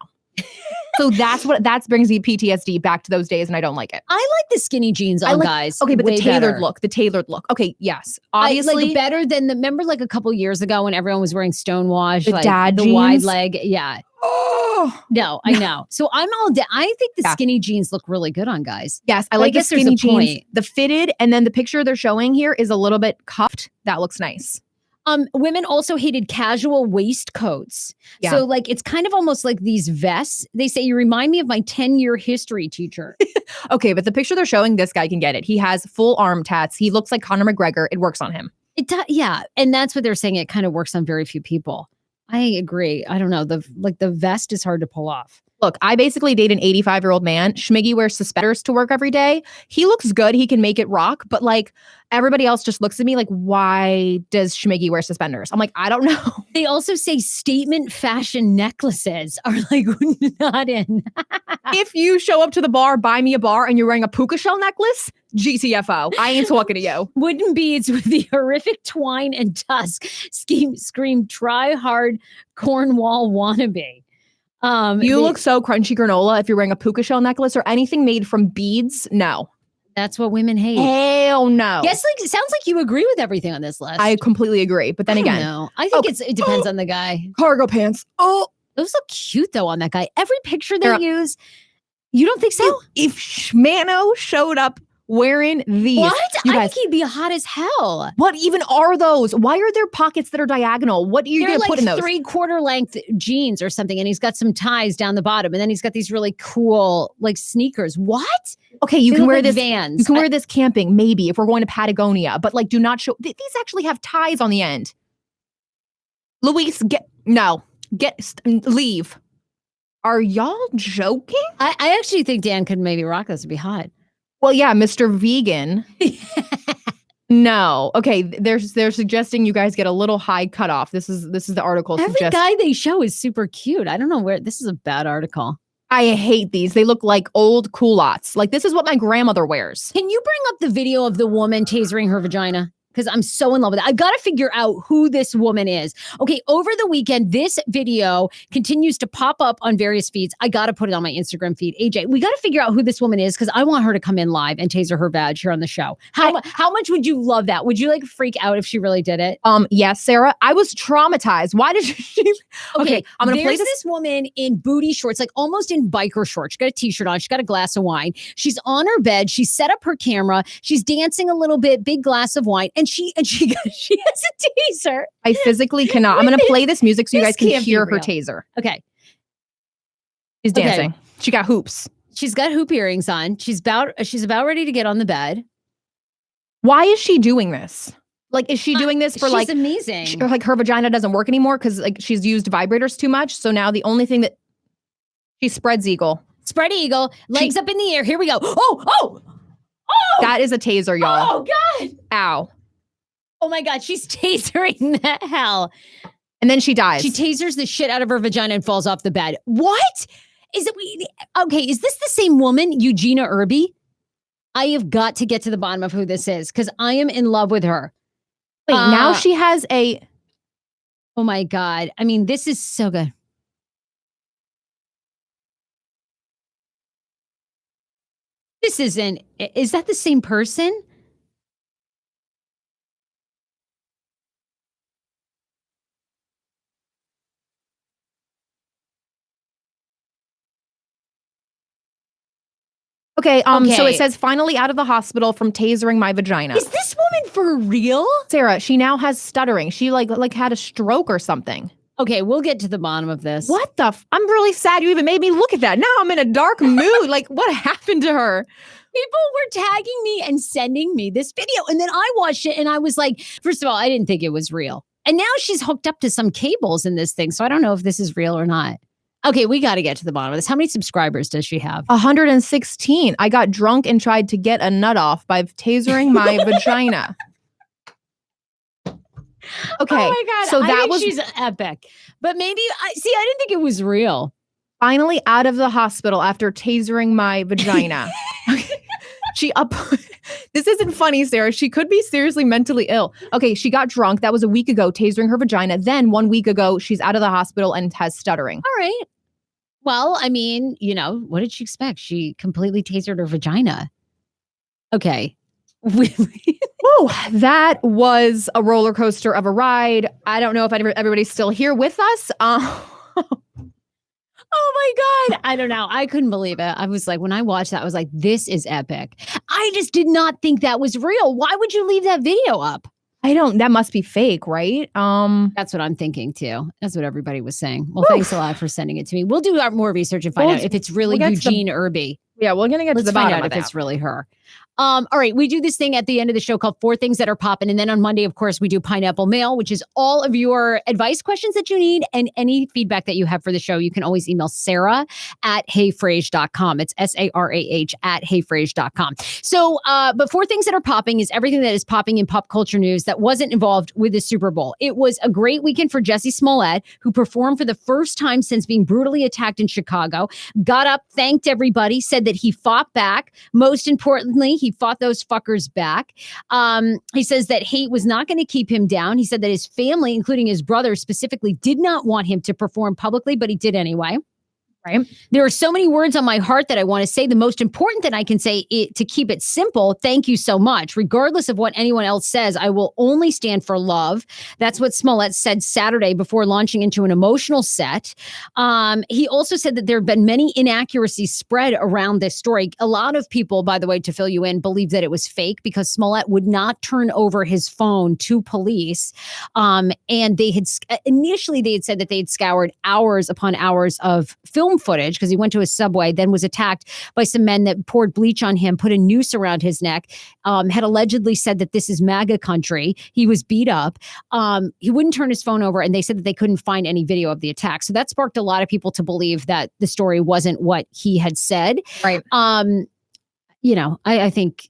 So that brings me PTSD back to those days, and I don't like it. I like the skinny jeans on guys. Okay, but the tailored look. Okay, yes, obviously better than remember like a couple years ago when everyone was wearing stonewashed, the like dad the jeans? wide leg. Yeah. Oh no, I know. So I'm all. I think the skinny jeans look really good on guys. Yes, I like the skinny jeans. The fitted, and then the picture they're showing here is a little bit cuffed. That looks nice. Women also hated casual waistcoats. Yeah. So like, it's kind of almost like these vests. They say, you remind me of my 10-year history teacher. Okay, but the picture they're showing, this guy can get it. He has full arm tats. He looks like Conor McGregor. It works on him. It does, yeah. And that's what they're saying. It kind of works on very few people. I agree. I don't know. The vest is hard to pull off. Look, I basically date an 85-year-old man. Schmiggy wears suspenders to work every day. He looks good. He can make it rock. But like everybody else just looks at me like, why does Schmiggy wear suspenders? I'm like, I don't know. They also say statement fashion necklaces are like not in. If you show up to the bar, buy me a bar, and you're wearing a puka shell necklace, GTFO. I ain't talking to you. Wooden beads with the horrific twine and tusk scream try hard Cornwall wannabe. You look so crunchy granola if you're wearing a puka shell necklace or anything made from beads. No. That's what women hate. Hell no. Yes, it sounds like you agree with everything on this list. I completely agree. But then again. No, I think it depends on the guy. Cargo pants. Oh. Those look cute though on that guy. Every picture they use. You don't think so? If Schmano showed up wearing these. What? I think he'd be hot as hell. What even are those? Why are there pockets that are diagonal? What are you going to put in those? 3/4 length jeans or something. And he's got some ties down the bottom. And then he's got these really cool like sneakers. What? Okay, you can wear this. Vans. You can wear this camping, maybe, if we're going to Patagonia. But like, do not show. These actually have ties on the end. Luis, leave. Are y'all joking? I actually think Dan could maybe rock this. It'd be hot. Well, yeah, Mr. Vegan. No. Okay, they're suggesting you guys get a little high cutoff. This is the article. Every guy they show is super cute. I don't know where this is a bad article. I hate these. They look like old culottes. Like this is what my grandmother wears. Can you bring up the video of the woman tasering her vagina? because I'm so in love with it. I got to figure out who this woman is. Okay, over the weekend, this video continues to pop up on various feeds. I got to put it on my Instagram feed. AJ, we got to figure out who this woman is because I want her to come in live and taser her badge here on the show. How much would you love that? Would you like freak out if she really did it? Yes, Sarah. I was traumatized. Why did she? Okay, I'm gonna play this woman in booty shorts, like almost in biker shorts. She's got a t-shirt on. She's got a glass of wine. She's on her bed. She's set up her camera. She's dancing a little bit. Big glass of wine, and she has a taser. I physically cannot. I'm gonna play this music so you guys can hear her taser. Okay, she's dancing. Okay. She got hoops. She's got hoop earrings on. She's about ready to get on the bed. Why is she doing this? Like, is she doing this for she's amazing? Like her vagina doesn't work anymore because like she's used vibrators too much. So now the only thing that she spreads eagle. Spread eagle, legs up in the air. Here we go. Oh! That is a taser, y'all. Oh God! Ow! Oh my God! She's tasering the hell, and then she dies. She tasers the shit out of her vagina and falls off the bed. What? Is it? Okay, is this the same woman, Eugenia Irby? I have got to get to the bottom of who this is because I am in love with her. Wait, now she has a... Oh my God. I mean, this is so good. This isn't... Is that the same person? Okay, so it says finally out of the hospital from tasering my vagina. Is this woman for real? Sarah, she now has stuttering. She like had a stroke or something. Okay, we'll get to the bottom of this. What the I'm really sad you even made me look at that. Now I'm in a dark mood. Like, what happened to her? People were tagging me and sending me this video. And then I watched it and I was like, first of all, I didn't think it was real. And now she's hooked up to some cables in this thing. So I don't know if this is real or not. Okay, we got to get to the bottom of this. How many subscribers does she have? 116. I got drunk and tried to get a nut off by tasering my vagina. Okay. Oh my God. So that was she's epic. But maybe I didn't think it was real. Finally out of the hospital after tasering my vagina. This isn't funny, Sarah. She could be seriously mentally ill. Okay, she got drunk. That was a week ago, tasering her vagina. Then 1 week ago, she's out of the hospital and has stuttering. All right. Well, I mean, what did she expect? She completely tasered her vagina. Okay. Whoa, that was a roller coaster of a ride. I don't know if everybody's still here with us. Oh my God. I don't know. I couldn't believe it. I was like, when I watched that, I was like, this is epic. I just did not think that was real. Why would you leave that video up? That must be fake, right? That's what I'm thinking too. That's what everybody was saying. Well, thanks a lot for sending it to me. We'll do more research and find out if it's really Eugene Irby. Yeah, we're going to get to the bottom of that. If it's really her. All right, we do this thing at the end of the show called 4 Things That Are Poppin'. And then on Monday, of course, we do Pineapple Mail, which is all of your advice questions that you need and any feedback that you have for the show. You can always email Sarah at heyfrase.com. It's SARAH at heyfrase.com. So, but 4 Things That Are Popping is everything that is popping in pop culture news that wasn't involved with the Super Bowl. It was a great weekend for Jussie Smollett, who performed for the first time since being brutally attacked in Chicago, got up, thanked everybody, said that he fought back. Most importantly, he fought those fuckers back. He says that hate was not going to keep him down. He said that his family, including his brother specifically, did not want him to perform publicly, but he did anyway. Right. There are so many words on my heart that I want to say. The most important that I can say to keep it simple, thank you so much. Regardless of what anyone else says, I will only stand for love. That's what Smollett said Saturday before launching into an emotional set. He also said that there have been many inaccuracies spread around this story. A lot of people, by the way, to fill you in, believe that it was fake because Smollett would not turn over his phone to police. And they had said that they had scoured hours upon hours of film footage because he went to a Subway, then was attacked by some men that poured bleach on him, put a noose around his neck, had allegedly said that this is MAGA country. He was beat up. He wouldn't turn his phone over, and they said that they couldn't find any video of the attack. So that sparked a lot of people to believe that the story wasn't what he had said. Right. I think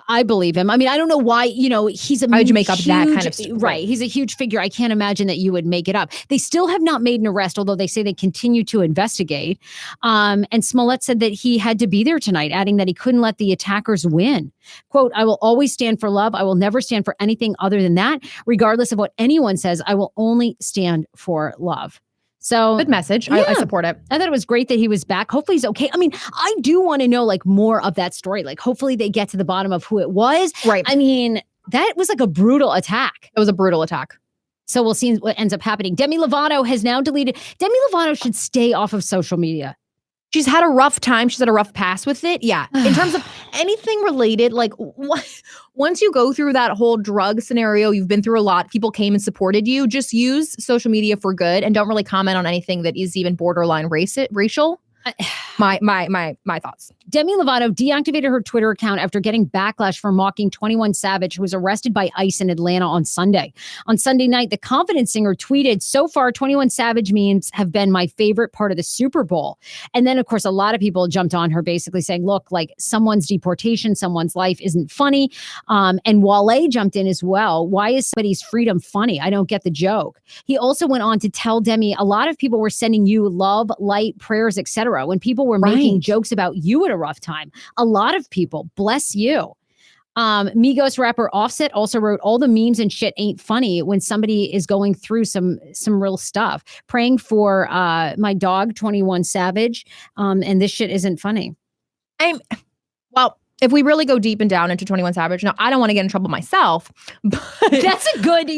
I believe him. I mean, I don't know why, he's a Why would you make up that kind of right. He's a huge figure. I can't imagine that you would make it up. They still have not made an arrest, although they say they continue to investigate. And Smollett said that he had to be there tonight, adding that he couldn't let the attackers win. Quote, I will always stand for love. I will never stand for anything other than that. Regardless of what anyone says, I will only stand for love. So good message. I support it. I thought it was great that he was back. Hopefully he's okay. I mean, I do want to know like more of that story. Like hopefully they get to the bottom of who it was. Right. I mean, that was like a brutal attack. It was a brutal attack. So we'll see what ends up happening. Demi Lovato has now deleted. Demi Lovato should stay off of social media. She's had a rough time. She's had a rough pass with it. Yeah. In terms of anything related, like once you go through that whole drug scenario, you've been through a lot. People came and supported you. Just use social media for good and don't really comment on anything that is even borderline racial. My thoughts. Demi Lovato deactivated her Twitter account after getting backlash for mocking 21 Savage, who was arrested by ICE in Atlanta on Sunday. On Sunday night, the Confidence singer tweeted, so far, 21 Savage memes have been my favorite part of the Super Bowl. And then, of course, a lot of people jumped on her basically saying, look, like someone's deportation, someone's life isn't funny. And Wale jumped in as well. Why is somebody's freedom funny? I don't get the joke. He also went on to tell Demi, a lot of people were sending you love, light, prayers, etc. when people were making jokes about you at a rough time. A lot of people, bless you. Migos rapper Offset also wrote, all the memes and shit ain't funny when somebody is going through some real stuff. Praying for my dog, 21 Savage, and this shit isn't funny. Well, if we really go deep and down into 21 Savage, now I don't want to get in trouble myself, but that's a great.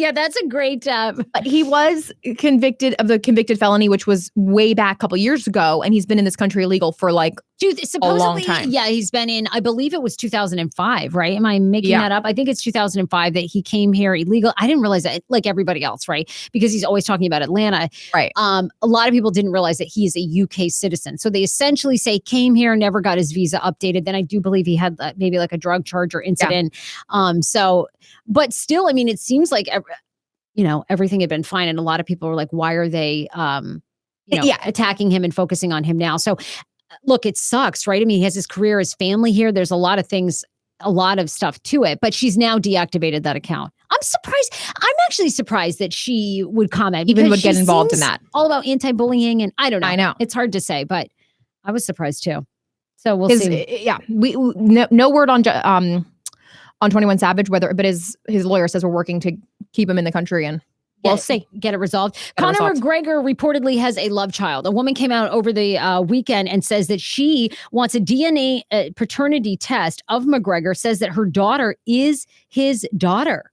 But he was convicted of the convicted felony, which was way back a couple years ago, and he's been in this country illegal for like a long time. Yeah, he's been in, I believe it was 2005, right? Am I making that up? I think it's 2005 that he came here illegal. I didn't realize that, like everybody else, right? Because he's always talking about Atlanta. Right. A lot of people didn't realize that he is a UK citizen. So they essentially say came here, never got his visa updated. Then I do believe he had maybe like a drug charge or incident. Yeah. But still, I mean, it seems like, everything had been fine. And a lot of people were like, why are they, attacking him and focusing on him now? So look, it sucks, right? I mean, he has his career, his family here. There's a lot of things, a lot of stuff to it, but she's now deactivated that account. I'm surprised. I'm actually surprised that she would comment. Even would get involved in that. All about anti-bullying. And I don't know. I know. It's hard to say, but I was surprised too. So we'll see. Yeah. No word on 21 Savage, but his lawyer says we're working to keep him in the country and we'll see. Get it resolved. Conor McGregor reportedly has a love child. A woman came out over the weekend and says that she wants a DNA paternity test of McGregor, says that her daughter is his daughter.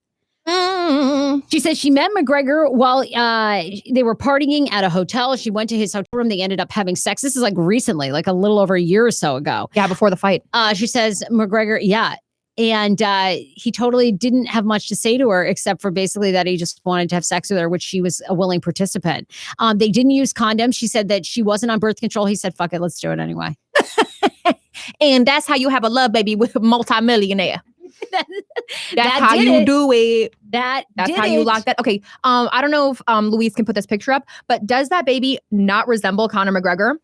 She says she met McGregor while they were partying at a hotel. She went to his hotel room. They ended up having sex. This is like recently, like a little over a year or so ago. Yeah, before the fight. She says McGregor, and he totally didn't have much to say to her except for basically that he just wanted to have sex with her, which she was a willing participant. They didn't use condoms. She said that she wasn't on birth control. He said, fuck it, let's do it anyway. And that's how you have a love baby with a multimillionaire. That's how you do it. That's how you lock that. Okay. I don't know if Louise can put this picture up, but does that baby not resemble Conor McGregor?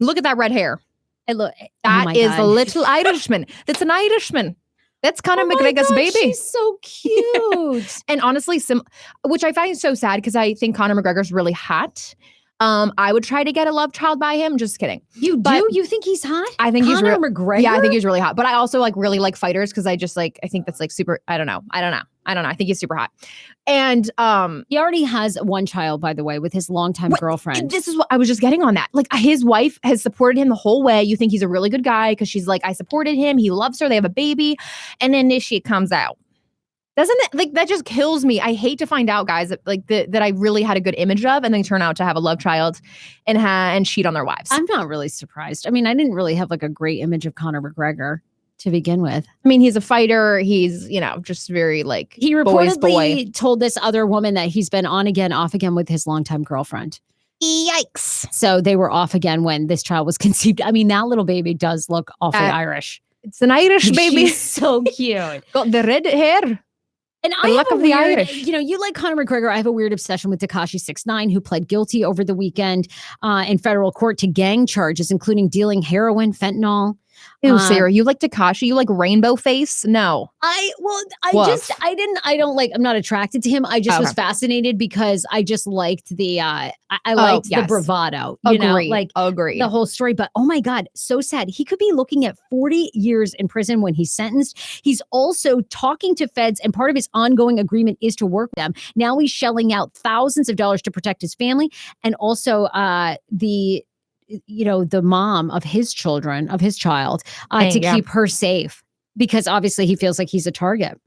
Look at that red hair. That is a little Irishman. That's an Irishman. That's Conor McGregor's baby. She's so cute. And honestly, which I find so sad because I think Conor McGregor's really hot. I would try to get a love child by him. Just kidding. You do? You think he's hot? I think he's Conor McGregor? Yeah, I think he's really hot. But I also really like fighters because I think that's like super. I don't know. I think he's super hot. And he already has one child, by the way, with his longtime girlfriend. This is what I was just getting on that. Like his wife has supported him the whole way. You think he's a really good guy because she's like, I supported him. He loves her. They have a baby. And then this shit comes out. Doesn't it that just kills me? I hate to find out, guys, that I really had a good image of, and then turn out to have a love child and cheat on their wives. I'm not really surprised. I mean, I didn't really have like a great image of Conor McGregor to begin with. I mean, he's a fighter. He's just very he reportedly told this other woman that he's been on again, off again with his longtime girlfriend. Yikes! So they were off again when this child was conceived. I mean, that little baby does look awfully Irish. It's an Irish baby. She's so cute. Got the red hair. And I have a weird, you like Conor McGregor. I have a weird obsession with Tekashi 6ix9ine, who pled guilty over the weekend in federal court to gang charges, including dealing heroin, fentanyl. Ew, Sarah, you like Tekashi? You like rainbow face? No. I'm not attracted to him. I just was Okay. fascinated because I just liked I Oh, liked the yes. bravado, you know, Agreed. like Agreed. the whole story. But oh my God, so sad. He could be looking at 40 years in prison when he's sentenced. He's also talking to feds, and part of his ongoing agreement is to work with them. Now he's shelling out thousands of dollars to protect his family, and also the mom of his child, to Yeah. keep her safe, because obviously he feels like he's a target.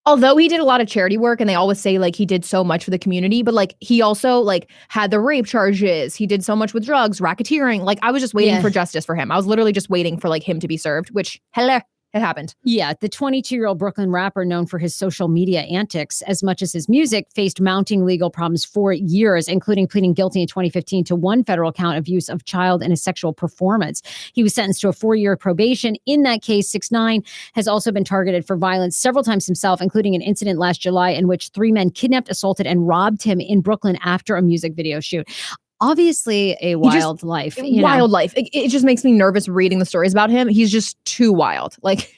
Although he did a lot of charity work and they always say like he did so much for the community, but like he also like had the rape charges. He did so much with drugs, racketeering. Like I was just waiting for justice for him. I was literally just waiting for like him to be served, which it happened. Yeah, the 22-year-old Brooklyn rapper, known for his social media antics as much as his music, faced mounting legal problems for years, including pleading guilty in 2015 to one federal count of use of child in a sexual performance. He was sentenced to a 4-year probation. In that case, 6ix9ine has also been targeted for violence several times himself, including an incident last July in which 3 men kidnapped, assaulted, and robbed him in Brooklyn after a music video shoot. Obviously a wild life. Wild life. It just makes me nervous reading the stories about him. He's just too wild. Like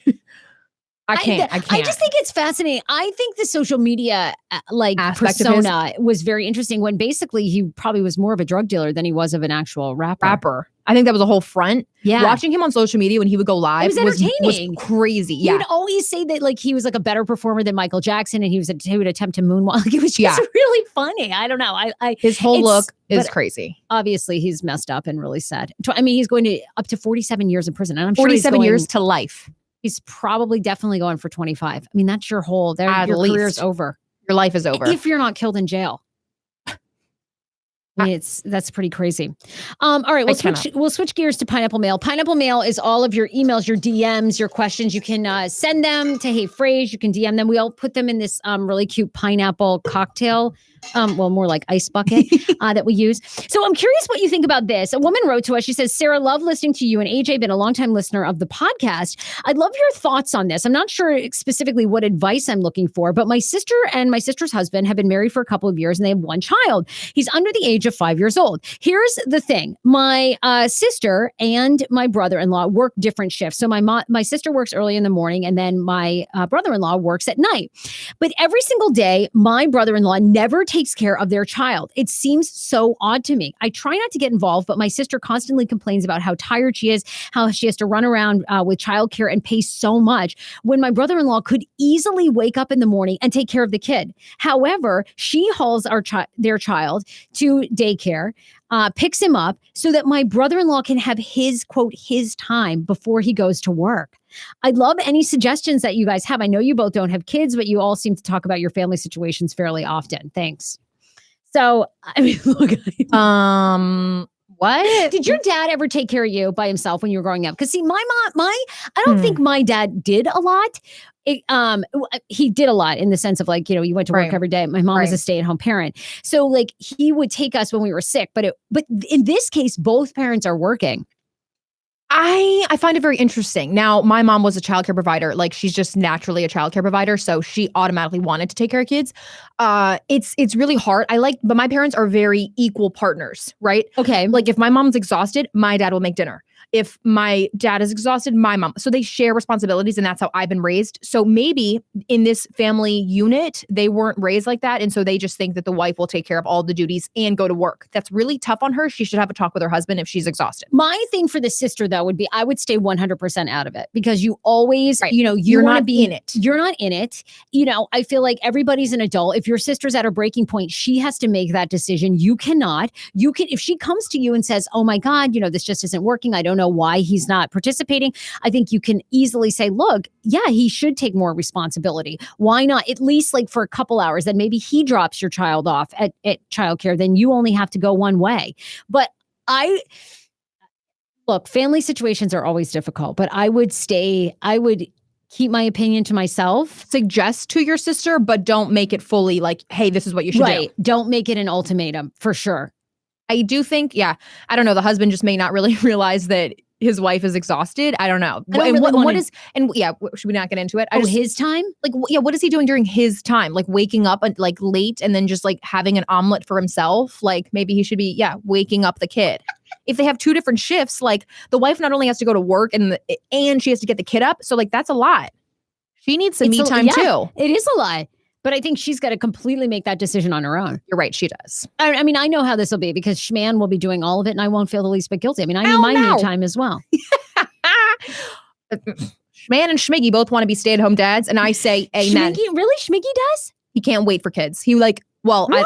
I can't. I just think it's fascinating. I think the social media Aspect of persona was very interesting, when basically he probably was more of a drug dealer than he was of an actual rapper. I think that was a whole front. Yeah. Watching him on social media when he would go live was entertaining. was crazy. He Yeah. would always say that like he was like a better performer than Michael Jackson, and he would attempt to moonwalk. Like, it was just really funny. I don't know. His whole look is crazy. Obviously, he's messed up and really sad. I mean, he's going to up to 47 years in prison, and I'm sure 47 years to life. He's probably definitely going for 25. I mean, that's your whole. Your career's over. Your life is over if you're not killed in jail. I mean, that's pretty crazy. All right, we'll switch gears to Pineapple Mail. Pineapple Mail is all of your emails, your DMs, your questions. You can send them to Hey Frase. You can DM them. We all put them in this really cute pineapple cocktail. More like ice bucket that we use. So I'm curious what you think about this. A woman wrote to us. She says, Sarah, love listening to you and AJ, been a longtime listener of the podcast. I'd love your thoughts on this. I'm not sure specifically what advice I'm looking for, but my sister and my sister's husband have been married for a couple of years and they have one child. He's under the age of 5 years old. Here's the thing. My sister and my brother-in-law work different shifts. So my sister works early in the morning and then my brother-in-law works at night. But every single day, my brother-in-law never takes care of their child. It seems so odd to me. I try not to get involved, but my sister constantly complains about how tired she is, how she has to run around with childcare and pay so much when my brother-in-law could easily wake up in the morning and take care of the kid. However, she hauls their child to daycare, picks him up so that my brother-in-law can have his, quote, his time before he goes to work. I'd love any suggestions that you guys have. I know you both don't have kids, but you all seem to talk about your family situations fairly often. Thanks. So, I mean, look. What? Did your dad ever take care of you by himself when you were growing up? Because see, I don't think my dad did a lot. He did a lot in the sense of like, he went to work every day. My mom was a stay-at-home parent. So like he would take us when we were sick, but in this case, both parents are working. I find it very interesting. Now, my mom was a childcare provider. Like she's just naturally a childcare provider. So she automatically wanted to take care of kids. It's really hard. But my parents are very equal partners, right? Okay. Like if my mom's exhausted, my dad will make dinner. If my dad is exhausted, my mom. So they share responsibilities and that's how I've been raised. So maybe in this family unit, they weren't raised like that. And so they just think that the wife will take care of all the duties and go to work. That's really tough on her. She should have a talk with her husband if she's exhausted. My thing for the sister though would be, I would stay 100% out of it because you always, you're not in it. You're not in it. I feel like everybody's an adult. If your sister's at her breaking point, she has to make that decision. You cannot. If she comes to you and says, oh my God, this just isn't working. I don't know why he's not participating. I think you can easily say, look, yeah, he should take more responsibility. Why not? At least like for a couple hours, then maybe he drops your child off at childcare. Then you only have to go one way. But look, family situations are always difficult, but I would keep my opinion to myself. Suggest to your sister, but don't make it fully like, hey, this is what you should do. Don't make it an ultimatum for sure. I do think, I don't know, the husband just may not really realize that his wife is exhausted. I don't know. I don't And really what wanna- is and yeah, should we not get into it? his time? like yeah, what is he doing during his time? Like waking up like late and then just like having an omelet for himself? Like maybe he should be waking up the kid. If they have two different shifts, like the wife not only has to go to work and she has to get the kid up, so like that's a lot. She needs some me time too. It is a lot. But I think she's got to completely make that decision on her own. You're right, she does. I mean, I know how this will be because Schman will be doing all of it and I won't feel the least bit guilty. I mean, I need my me time as well. Schman and Schmiggy both want to be stay-at-home dads, and I say amen. Really? Schmiggy does? He can't wait for kids. He like, well, we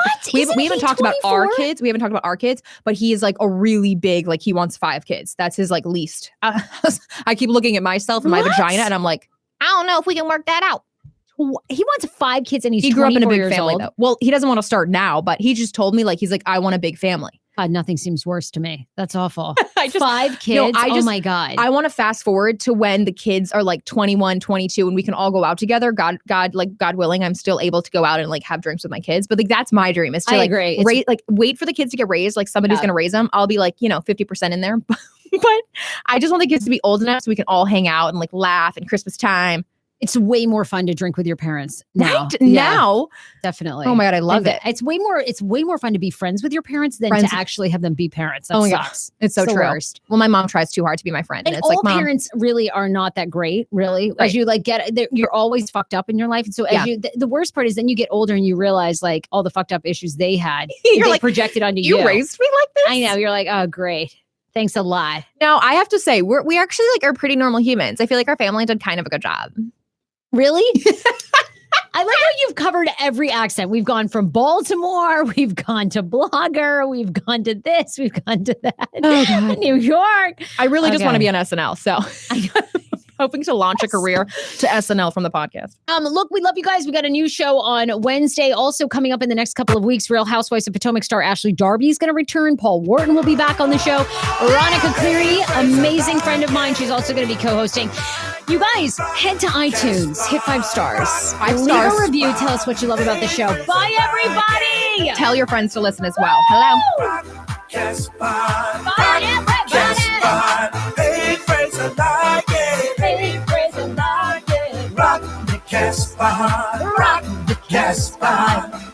Isn't haven't he talked about our 24? kids. We haven't talked about our kids, but he is like a really big, like he wants 5 kids. That's his like least. I keep looking at myself and my What? vagina, and I'm like, I don't know if we can work that out. He wants 5 kids and He grew up in a 24 big years family old. though. Well, he doesn't want to start now, but he just told me like he's like, I want a big family. God, nothing seems worse to me. That's awful. I just 5 kids. Oh my God. I want to fast forward to when the kids are like 21, 22, and we can all go out together. God willing, I'm still able to go out and like have drinks with my kids. But like that's my dream is to I like agree. wait for the kids to get raised. Like somebody's gonna raise them. I'll be like 50% in there. But I just want the kids to be old enough so we can all hang out and like laugh and Christmas time. It's way more fun to drink with your parents now. Right? Yeah, Now, definitely. oh my God, I love it. It's way more fun to be friends with your parents than to actually have them be parents. That Oh my God. sucks. It's so the true. worst. Well, my mom tries too hard to be my friend, and And it's all like, Mom, parents really are not that great, really. Right. As you like you're always fucked up in your life. And so as the worst part is then you get older and you realize like all the fucked up issues they had, You're they like, projected onto you. you raised me like this. I know. You're like, oh, great. Thanks a lot. Now, I have to say, we actually like are pretty normal humans. I feel like our family did kind of a good job. Really? I like how you've covered every accent. We've gone from Baltimore, we've gone to blogger, we've gone to this, we've gone to that. Oh, God. New York. I really just want to Okay. be on SNL. So hoping to launch a career to SNL from the podcast. Look, we love you guys. We got a new show on Wednesday. Also coming up in the next couple of weeks, Real Housewives of Potomac star Ashley Darby is going to return. Paul Wharton will be back on the show. Veronica Cleary, amazing friend of mine. She's also going to be co-hosting. You guys, head to iTunes, hit 5 stars. 5 Leave stars. a review. Tell us what you love about the show. Bye, everybody. Tell your friends to listen as well. Hello. Yes, fine. Bye, everybody. Yes, fine. Hey, Frase, I like it. Hey, praise the Lord, yeah. Rock the Casbah. Rock the Casbah.